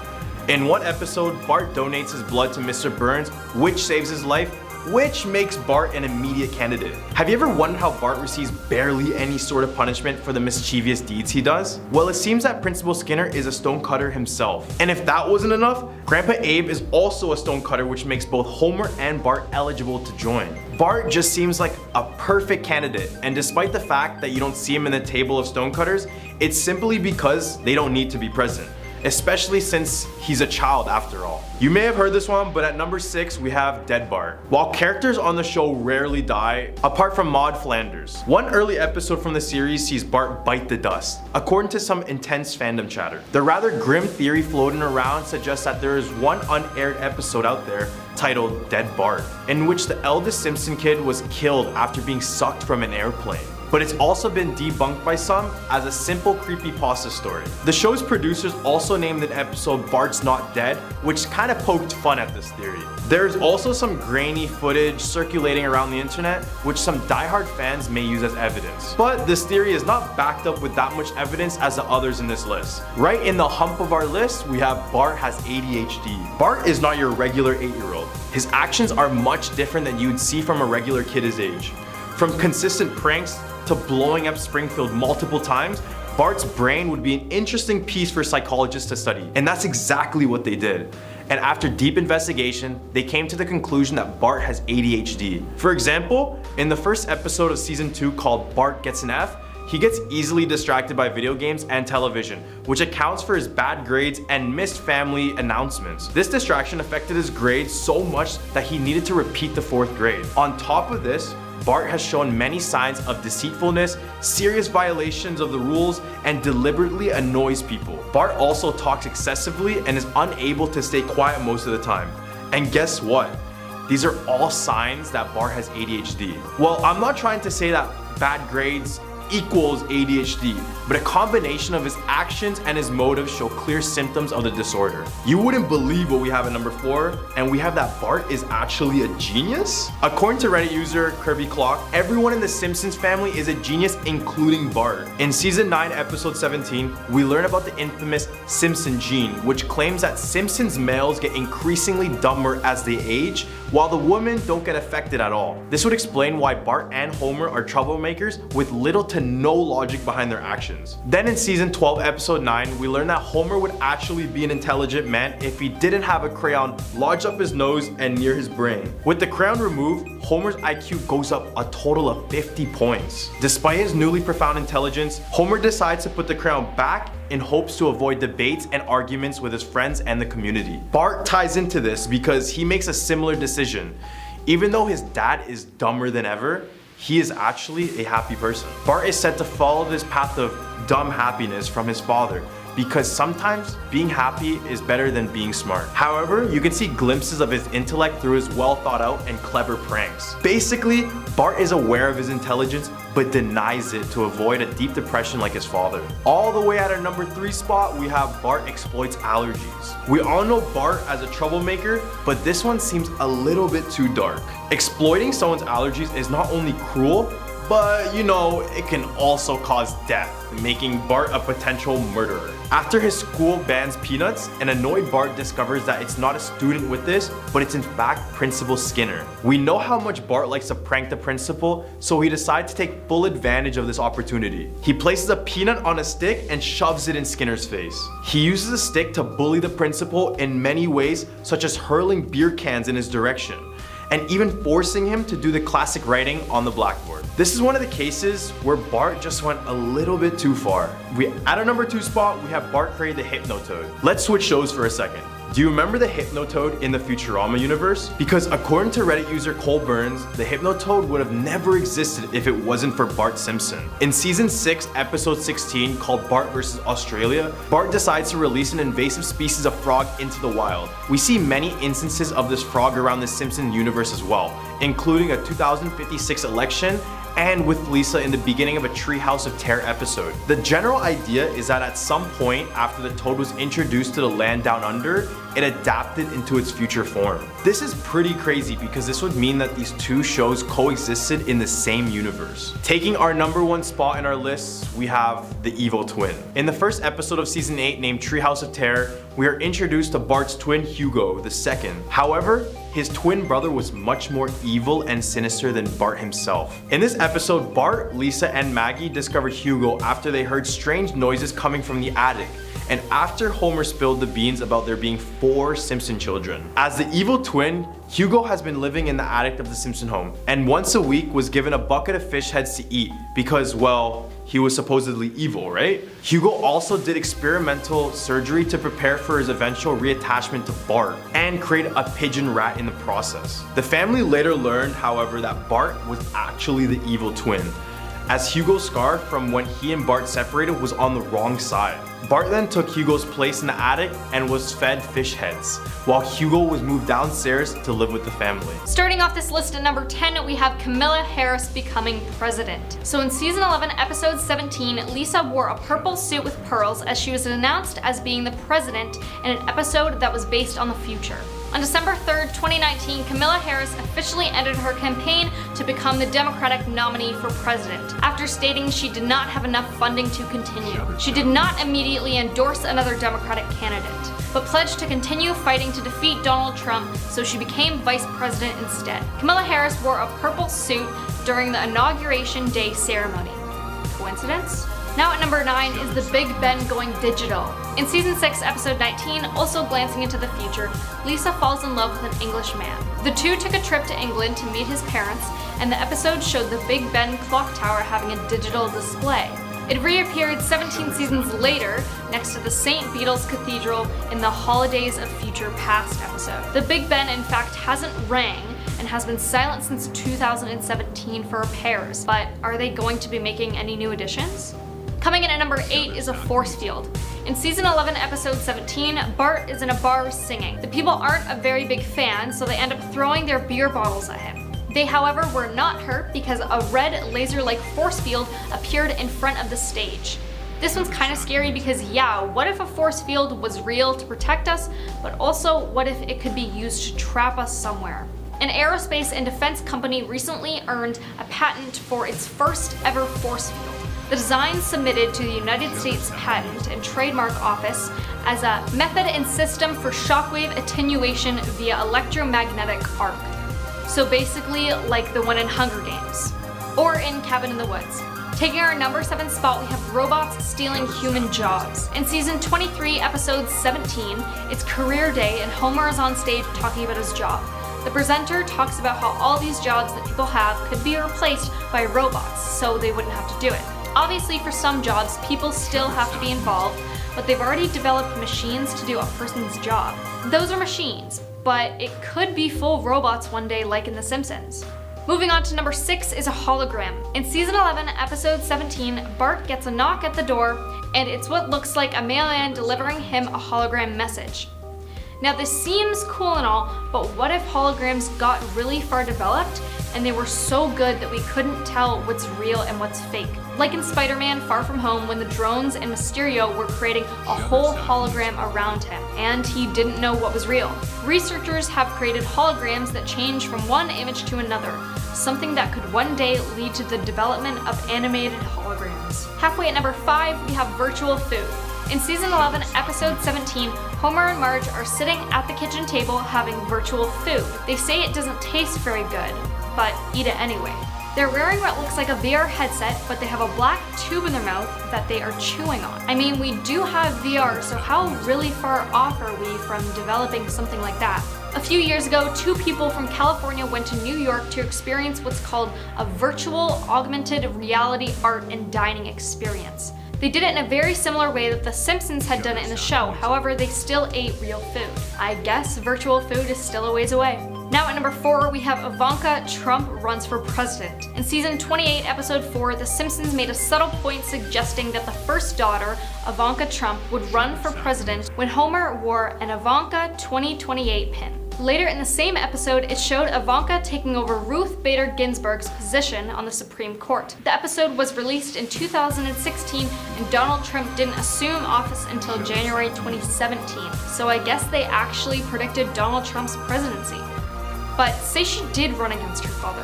In one episode, Bart donates his blood to Mr. Burns, which saves his life, which makes Bart an immediate candidate. Have you ever wondered how Bart receives barely any sort of punishment for the mischievous deeds he does? Well, it seems that Principal Skinner is a stonecutter himself. And if that wasn't enough, Grandpa Abe is also a stonecutter, which makes both Homer and Bart eligible to join. Bart just seems like a perfect candidate, and despite the fact that you don't see him in the table of stonecutters, it's simply because they don't need to be present. Especially since he's a child after all. You may have heard this one, but at number 6 we have Dead Bart. While characters on the show rarely die, apart from Maud Flanders, one early episode from the series sees Bart bite the dust, according to some intense fandom chatter. The rather grim theory floating around suggests that there is one unaired episode out there titled Dead Bart, in which the eldest Simpson kid was killed after being sucked from an airplane. But it's also been debunked by some as a simple creepypasta story. The show's producers also named an episode Bart's Not Dead, which kind of poked fun at this theory. There's also some grainy footage circulating around the internet, which some diehard fans may use as evidence. But this theory is not backed up with that much evidence as the others in this list. Right in the hump of our list, we have Bart has ADHD. Bart is not your regular 8-year-old. His actions are much different than you'd see from a regular kid his age. From consistent pranks to blowing up Springfield multiple times, Bart's brain would be an interesting piece for psychologists to study. And that's exactly what they did. And after deep investigation, they came to the conclusion that Bart has ADHD. For example, in the first episode of season 2 called Bart Gets an F, he gets easily distracted by video games and television, which accounts for his bad grades and missed family announcements. This distraction affected his grades so much that he needed to repeat the 4th grade. On top of this, Bart has shown many signs of deceitfulness, serious violations of the rules, and deliberately annoys people. Bart also talks excessively and is unable to stay quiet most of the time. And guess what? These are all signs that Bart has ADHD. Well, I'm not trying to say that bad grades equals ADHD, but a combination of his actions and his motives show clear symptoms of the disorder. You wouldn't believe what we have at number 4, and we have that Bart is actually a genius? According to Reddit user Kirby Clock, everyone in the Simpsons family is a genius, including Bart. In season 9, episode 17, we learn about the infamous Simpson gene, which claims that Simpsons males get increasingly dumber as they age, while the women don't get affected at all. This would explain why Bart and Homer are troublemakers with little to no logic behind their actions. Then in season 12, episode 9, we learn that Homer would actually be an intelligent man if he didn't have a crayon lodged up his nose and near his brain. With the crayon removed, Homer's IQ goes up a total of 50 points. Despite his newly profound intelligence, Homer decides to put the crayon back in hopes to avoid debates and arguments with his friends and the community. Bart ties into this because he makes a similar decision. Even though his dad is dumber than ever, he is actually a happy person. Bart is said to follow this path of dumb happiness from his father, because sometimes being happy is better than being smart. However, you can see glimpses of his intellect through his well thought out and clever pranks. Basically, Bart is aware of his intelligence but denies it to avoid a deep depression like his father. All the way at our number 3 spot, we have Bart exploits allergies. We all know Bart as a troublemaker, but this one seems a little bit too dark. Exploiting someone's allergies is not only cruel, but you know, it can also cause death, making Bart a potential murderer. After his school bans peanuts, an annoyed Bart discovers that it's not a student with this, but it's in fact Principal Skinner. We know how much Bart likes to prank the principal, so he decides to take full advantage of this opportunity. He places a peanut on a stick and shoves it in Skinner's face. He uses the stick to bully the principal in many ways, such as hurling beer cans in his direction, and even forcing him to do the classic writing on the blackboard. This is one of the cases where Bart just went a little bit too far. At our number 2 spot, we have Bart create the Hypnotoad. Let's switch shows for a second. Do you remember the Hypnotoad in the Futurama universe? Because according to Reddit user Cole Burns, the Hypnotoad would have never existed if it wasn't for Bart Simpson. In season 6, episode 16, called Bart vs. Australia, Bart decides to release an invasive species of frog into the wild. We see many instances of this frog around the Simpson universe as well, including a 2056 election and with Lisa in the beginning of a Treehouse of Terror episode. The general idea is that at some point after the toad was introduced to the land down under, it adapted into its future form. This is pretty crazy because this would mean that these two shows coexisted in the same universe. Taking our number 1 spot in our list, we have the evil twin. In the first episode of season 8 named Treehouse of Terror, we are introduced to Bart's twin Hugo II. However, his twin brother was much more evil and sinister than Bart himself. In this episode, Bart, Lisa, and Maggie discovered Hugo after they heard strange noises coming from the attic, and after Homer spilled the beans about there being 4 Simpson children. As the evil twin, Hugo has been living in the attic of the Simpson home, and once a week was given a bucket of fish heads to eat because, well, he was supposedly evil, right? Hugo also did experimental surgery to prepare for his eventual reattachment to Bart and create a pigeon rat in the process. The family later learned, however, that Bart was actually the evil twin, as Hugo's scar from when he and Bart separated was on the wrong side. Bart then took Hugo's place in the attic and was fed fish heads, while Hugo was moved downstairs to live with the family. Starting off this list at number 10, we have Kamala Harris becoming president. So in season 11, episode 17, Lisa wore a purple suit with pearls as she was announced as being the president in an episode that was based on the future. On December 3rd, 2019, Kamala Harris officially ended her campaign to become the Democratic nominee for president, after stating she did not have enough funding to continue. She did not immediately endorse another Democratic candidate, but pledged to continue fighting to defeat Donald Trump, so she became vice president instead. Kamala Harris wore a purple suit during the Inauguration Day ceremony. Coincidence? Now at number 9 is the Big Ben going digital. In season 6, episode 19, also glancing into the future, Lisa falls in love with an English man. The two took a trip to England to meet his parents, and the episode showed the Big Ben clock tower having a digital display. It reappeared 17 seasons later next to the St. Beetle's Cathedral in the Holidays of Future Past episode. The Big Ben in fact hasn't rang and has been silent since 2017 for repairs, but are they going to be making any new additions? Coming in at number 8 is a force field. In season 11, episode 17, Bart is in a bar singing. The people aren't a very big fan, so they end up throwing their beer bottles at him. They, however, were not hurt because a red laser-like force field appeared in front of the stage. This one's kind of scary because yeah, what if a force field was real to protect us, but also what if it could be used to trap us somewhere? An aerospace and defense company recently earned a patent for its first ever force field. The design submitted to the United States Patent and Trademark Office as a method and system for shockwave attenuation via electromagnetic arc. So basically like the one in Hunger Games, or in Cabin in the Woods. Taking our number 7 spot, we have robots stealing human jobs. In season 23, episode 17, it's career day and Homer is on stage talking about his job. The presenter talks about how all these jobs that people have could be replaced by robots, so they wouldn't have to do it. Obviously, for some jobs, people still have to be involved, but they've already developed machines to do a person's job. Those are machines, but it could be full robots one day like in The Simpsons. Moving on to number 6 is a hologram. In season 11, episode 17, Bart gets a knock at the door, and it's what looks like a mailman delivering him a hologram message. Now this seems cool and all, but what if holograms got really far developed and they were so good that we couldn't tell what's real and what's fake? Like in Spider-Man Far From Home when the drones and Mysterio were creating a whole hologram around him, and he didn't know what was real. Researchers have created holograms that change from one image to another, something that could one day lead to the development of animated holograms. Halfway at number 5, we have virtual food. In season 11, episode 17, Homer and Marge are sitting at the kitchen table having virtual food. They say it doesn't taste very good, but eat it anyway. They're wearing what looks like a VR headset, but they have a black tube in their mouth that they are chewing on. I mean, we do have VR, so how really far off are we from developing something like that? A few years ago, 2 people from California went to New York to experience what's called a virtual augmented reality art and dining experience. They did it in a very similar way that The Simpsons had done it in the show, however they still ate real food. I guess virtual food is still a ways away. Now at number 4, we have Ivanka Trump runs for president. In season 28, episode 4, The Simpsons made a subtle point suggesting that the first daughter, Ivanka Trump, would run for president when Homer wore an Ivanka 2028 pin. Later in the same episode, it showed Ivanka taking over Ruth Bader Ginsburg's position on the Supreme Court. The episode was released in 2016, and Donald Trump didn't assume office until January 2017, so I guess they actually predicted Donald Trump's presidency. But say she did run against her father.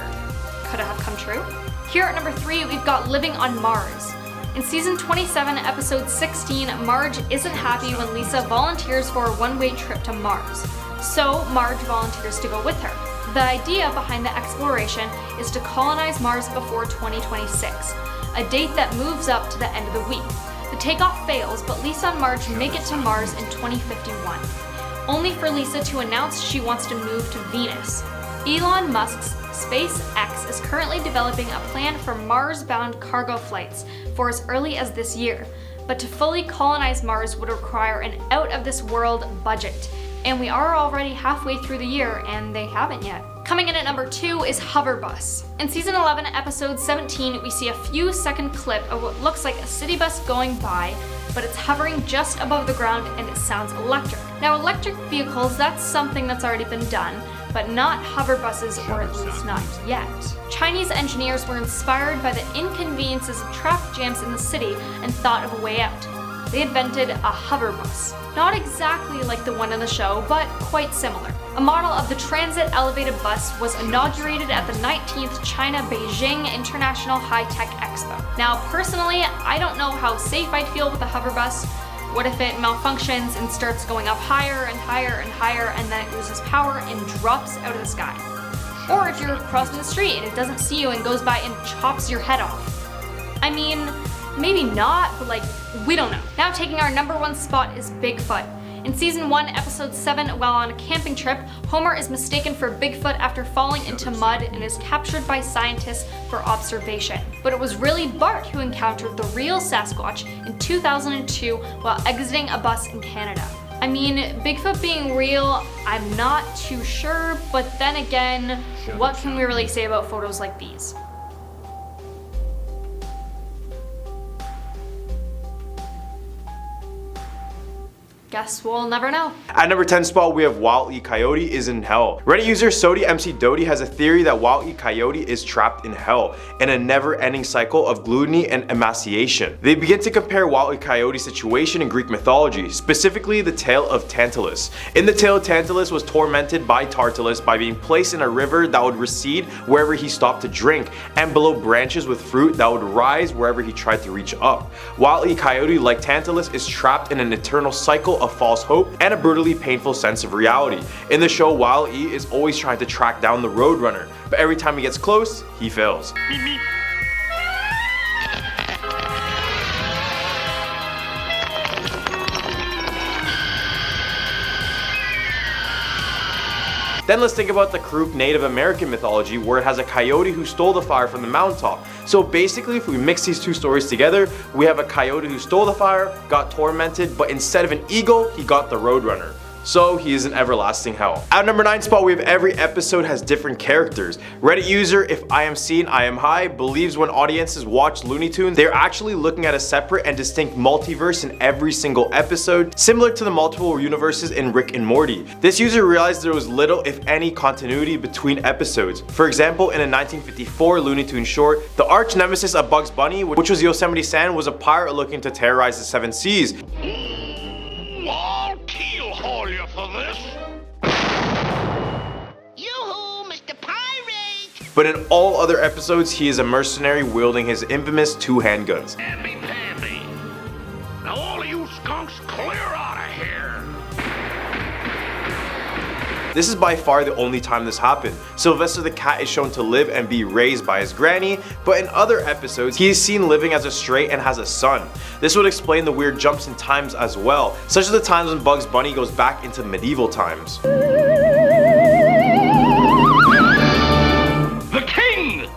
Could it have come true? Here at number 3, we've got Living on Mars. In season 27, episode 16, Marge isn't happy when Lisa volunteers for a one-way trip to Mars. So Marge volunteers to go with her. The idea behind the exploration is to colonize Mars before 2026, a date that moves up to the end of the week. The takeoff fails, but Lisa and Marge make it to Mars in 2051, only for Lisa to announce she wants to move to Venus. Elon Musk's SpaceX is currently developing a plan for Mars-bound cargo flights for as early as this year, but to fully colonize Mars would require an out-of-this-world budget. And we are already halfway through the year, and they haven't yet. Coming in at number 2 is Hoverbus. In season 11, episode 17, we see a few-second clip of what looks like a city bus going by, but it's hovering just above the ground and it sounds electric. Now, electric vehicles, that's something that's already been done, but not hoverbuses, or at least not yet. Chinese engineers were inspired by the inconveniences of traffic jams in the city and thought of a way out. They invented a hoverbus. Not exactly like the one in the show, but quite similar. A model of the transit elevated bus was inaugurated at the 19th China-Beijing International High-Tech Expo. Now, personally, I don't know how safe I'd feel with a hoverbus. What if it malfunctions and starts going up higher and higher and higher, and then it loses power and drops out of the sky? Or if you're crossing the street and it doesn't see you and goes by and chops your head off. I mean, maybe not, but we don't know. Now taking our number 1 spot is Bigfoot. In season 1, episode 7, while on a camping trip, Homer is mistaken for Bigfoot after falling into mud and is captured by scientists for observation. But it was really Bart who encountered the real Sasquatch in 2002 while exiting a bus in Canada. I mean, Bigfoot being real, I'm not too sure, but then again, what can we really say about photos like these? Guess we'll never know. At number 10 spot, we have Wile E. Coyote is in hell. Reddit user Sodi MC Doty has a theory that Wile E. Coyote is trapped in hell in a never-ending cycle of gluttony and emaciation. They begin to compare Wile E. Coyote's situation in Greek mythology, specifically the tale of Tantalus. In the tale, Tantalus was tormented by Tartalus by being placed in a river that would recede wherever he stopped to drink, and below branches with fruit that would rise wherever he tried to reach up. Wile E. Coyote, like Tantalus, is trapped in an eternal cycle of false hope and a brutally painful sense of reality. In the show, Wile E is always trying to track down the Roadrunner, but every time he gets close, he fails. Then let's think about the Karuk Native American mythology, where it has a coyote who stole the fire from the mountaintop. So basically, if we mix these two stories together, we have a coyote who stole the fire, got tormented, but instead of an eagle, he got the Roadrunner. So he is in everlasting hell. At number 9 spot, we have every episode has different characters. Reddit user If I Am Seen, I Am High believes when audiences watch Looney Tunes, they're actually looking at a separate and distinct multiverse in every single episode, similar to the multiple universes in Rick and Morty. This user realized there was little, if any, continuity between episodes. For example, in a 1954 Looney Tunes short, the arch nemesis of Bugs Bunny, which was Yosemite Sam, was a pirate looking to terrorize the 7 seas. I'll keel-haul you for this. Yoo-hoo, Mr. Pirate! But in all other episodes, he is a mercenary wielding his infamous 2 handguns. Namby-pamby. Now all of you skunks clear out of here. This is by far the only time this happened. Sylvester the cat is shown to live and be raised by his granny, but in other episodes, he is seen living as a stray and has a son. This would explain the weird jumps in times as well, such as the times when Bugs Bunny goes back into medieval times. The king!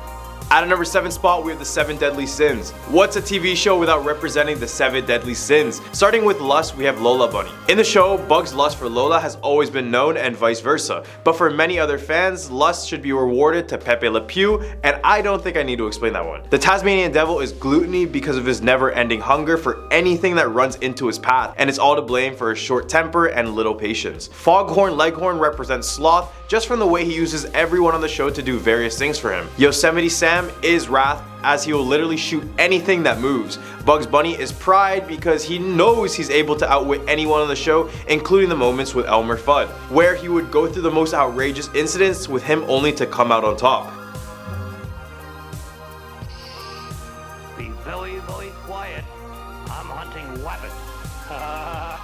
At a number 7 spot, we have the 7 Deadly Sins. What's a TV show without representing the 7 deadly sins? Starting with lust, we have Lola Bunny. In the show, Bugs' lust for Lola has always been known and vice versa. But for many other fans, lust should be rewarded to Pepe Le Pew, and I don't think I need to explain that one. The Tasmanian Devil is gluttony because of his never-ending hunger for anything that runs into his path, and it's all to blame for his short temper and little patience. Foghorn Leghorn represents sloth, just from the way he uses everyone on the show to do various things for him. Yosemite Sam is wrath, as he will literally shoot anything that moves. Bugs Bunny is pride because he knows he's able to outwit anyone on the show, including the moments with Elmer Fudd, where he would go through the most outrageous incidents with him only to come out on top. Be very, very quiet. I'm hunting rabbits.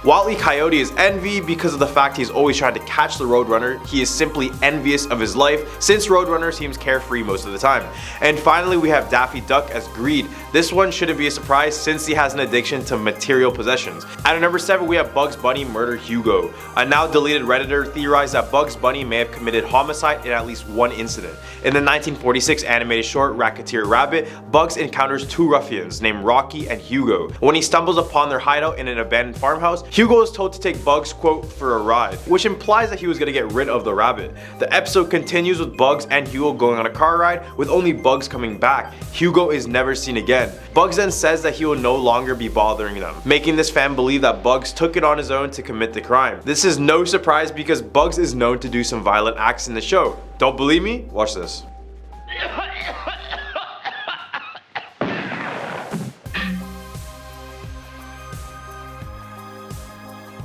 Wile E. Coyote is envy because of the fact he's always trying to catch the Roadrunner. He is simply envious of his life, since Roadrunner seems carefree most of the time. And finally, we have Daffy Duck as greed. This one shouldn't be a surprise since he has an addiction to material possessions. At number 7, we have Bugs Bunny murder Hugo. A now deleted Redditor theorized that Bugs Bunny may have committed homicide in at least one incident. In the 1946 animated short Racketeer Rabbit, Bugs encounters 2 ruffians named Rocky and Hugo. When he stumbles upon their hideout in an abandoned farmhouse, Hugo is told to take Bugs, quote, for a ride, which implies that he was going to get rid of the rabbit. The episode continues with Bugs and Hugo going on a car ride, with only Bugs coming back. Hugo is never seen again. Bugs then says that he will no longer be bothering them, making this fan believe that Bugs took it on his own to commit the crime. This is no surprise because Bugs is known to do some violent acts in the show. Don't believe me? Watch this.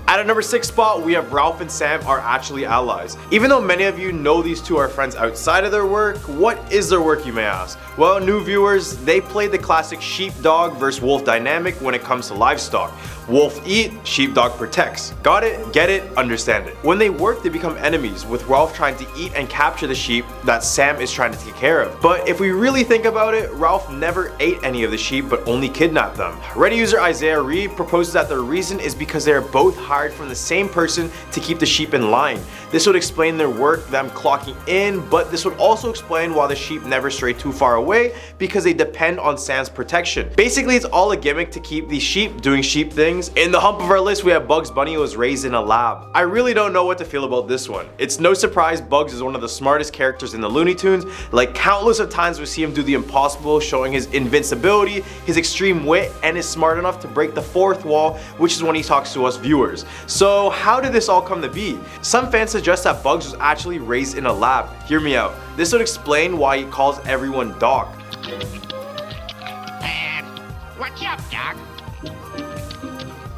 At a number 6 spot, we have Ralph and Sam are actually allies. Even though many of you know these two are friends outside of their work, what is their work, you may ask? Well, new viewers, they play the classic sheepdog versus wolf dynamic when it comes to livestock. Wolf eat, sheepdog protects. Got it? Get it? Understand it. When they work, they become enemies, with Ralph trying to eat and capture the sheep that Sam is trying to take care of. But if we really think about it, Ralph never ate any of the sheep but only kidnapped them. Reddit user Isaiah Reed proposes that the reason is because they are both hired from the same person to keep the sheep in line. This would explain their work, them clocking in, but this would also explain why the sheep never stray too far away, because they depend on Sam's protection. Basically, it's all a gimmick to keep these sheep doing sheep things. In the hump of our list, we have Bugs Bunny, who was raised in a lab. I really don't know what to feel about this one. It's no surprise Bugs is one of the smartest characters in the Looney Tunes. Like countless of times we see him do the impossible, showing his invincibility, his extreme wit, and is smart enough to break the 4th wall, which is when he talks to us viewers. So how did this all come to be? Some fans suggest that Bugs was actually raised in a lab. Hear me out. This would explain why he calls everyone Doc. What's up, Doc?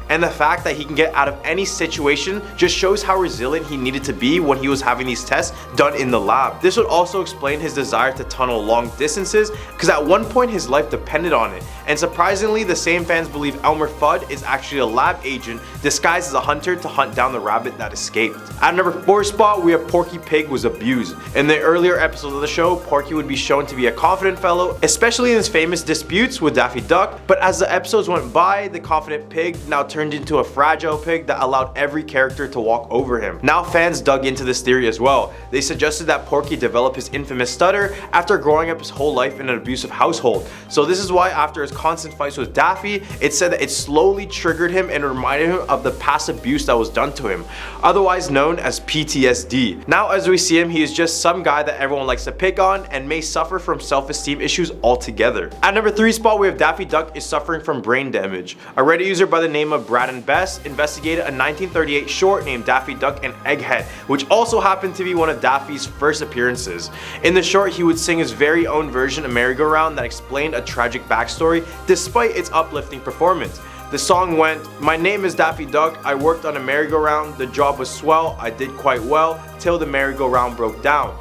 And the fact that he can get out of any situation just shows how resilient he needed to be when he was having these tests done in the lab. This would also explain his desire to tunnel long distances, because at one point his life depended on it. And surprisingly, the same fans believe Elmer Fudd is actually a lab agent disguised as a hunter to hunt down the rabbit that escaped. At number 4 spot, we have Porky Pig was abused. In the earlier episodes of the show, Porky would be shown to be a confident fellow, especially in his famous disputes with Daffy Duck, but as the episodes went by, the confident pig now turned into a fragile pig that allowed every character to walk over him. Now fans dug into this theory as well. They suggested that Porky developed his infamous stutter after growing up his whole life in an abusive household. So this is why after his constant fights with Daffy, it said that it slowly triggered him and reminded him of the past abuse that was done to him, otherwise known as PTSD. Now as we see him, he is just some guy that everyone likes to pick on and may suffer from self-esteem issues altogether. At number 3 spot, we have Daffy Duck is suffering from brain damage. A Reddit user by the name of Brad and Best investigated a 1938 short named Daffy Duck and Egghead, which also happened to be one of Daffy's first appearances. In the short, he would sing his very own version of Merry Go Round that explained a tragic backstory despite its uplifting performance. The song went, "My name is Daffy Duck, I worked on a merry-go-round, the job was swell, I did quite well, till the merry-go-round broke down.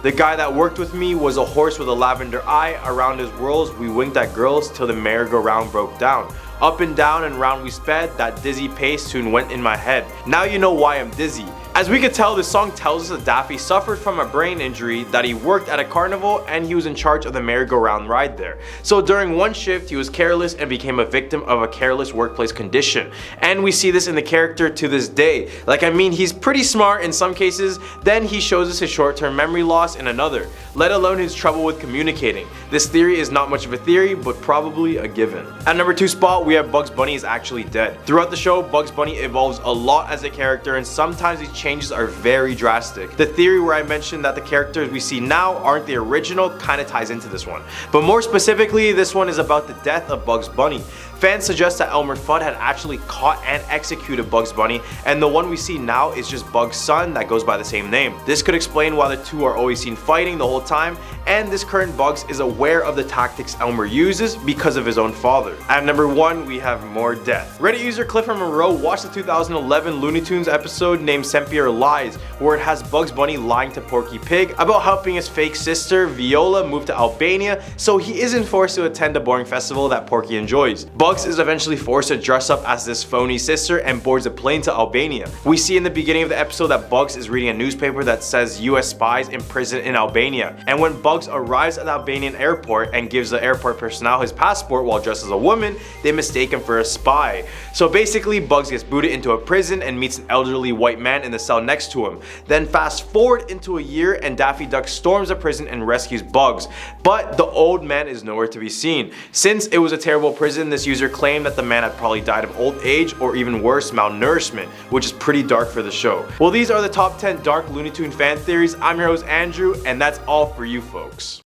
The guy that worked with me was a horse with a lavender eye, around his whirls we winked at girls till the merry-go-round broke down. Up and down and round we sped, that dizzy pace soon went in my head. Now you know why I'm dizzy." As we could tell, this song tells us that Daffy suffered from a brain injury, that he worked at a carnival, and he was in charge of the merry-go-round ride there. So during one shift, he was careless and became a victim of a careless workplace condition. And we see this in the character to this day. Like, I mean, he's pretty smart in some cases, then he shows us his short-term memory loss in another, let alone his trouble with communicating. This theory is not much of a theory, but probably a given. At number 2 spot, we have Bugs Bunny is actually dead. Throughout the show, Bugs Bunny evolves a lot as a character, and sometimes these changes are very drastic. The theory where I mentioned that the characters we see now aren't the original kind of ties into this one. But more specifically, this one is about the death of Bugs Bunny. Fans suggest that Elmer Fudd had actually caught and executed Bugs Bunny, and the one we see now is just Bugs' son that goes by the same name. This could explain why the two are always seen fighting the whole time, and this current Bugs is aware of the tactics Elmer uses because of his own father. At number 1, we have more death. Reddit user Clifford watched the 2011 Looney Tunes episode named Sempier Lies, where it has Bugs Bunny lying to Porky Pig about helping his fake sister Viola move to Albania so he isn't forced to attend a boring festival that Porky enjoys. Bugs is eventually forced to dress up as this phony sister and boards a plane to Albania. We see in the beginning of the episode that Bugs is reading a newspaper that says US spies imprisoned in Albania, and when Bugs arrives at the Albanian airport and gives the airport personnel his passport while dressed as a woman, they mistake him for a spy. So basically, Bugs gets booted into a prison and meets an elderly white man in the cell next to him. Then fast forward into a year and Daffy Duck storms the prison and rescues Bugs, but the old man is nowhere to be seen. Since it was a terrible prison, this user claimed that the man had probably died of old age or even worse, malnourishment, which is pretty dark for the show. Well, these are the top 10 dark Looney Tunes fan theories. I'm your host Andrew, and that's all for you folks.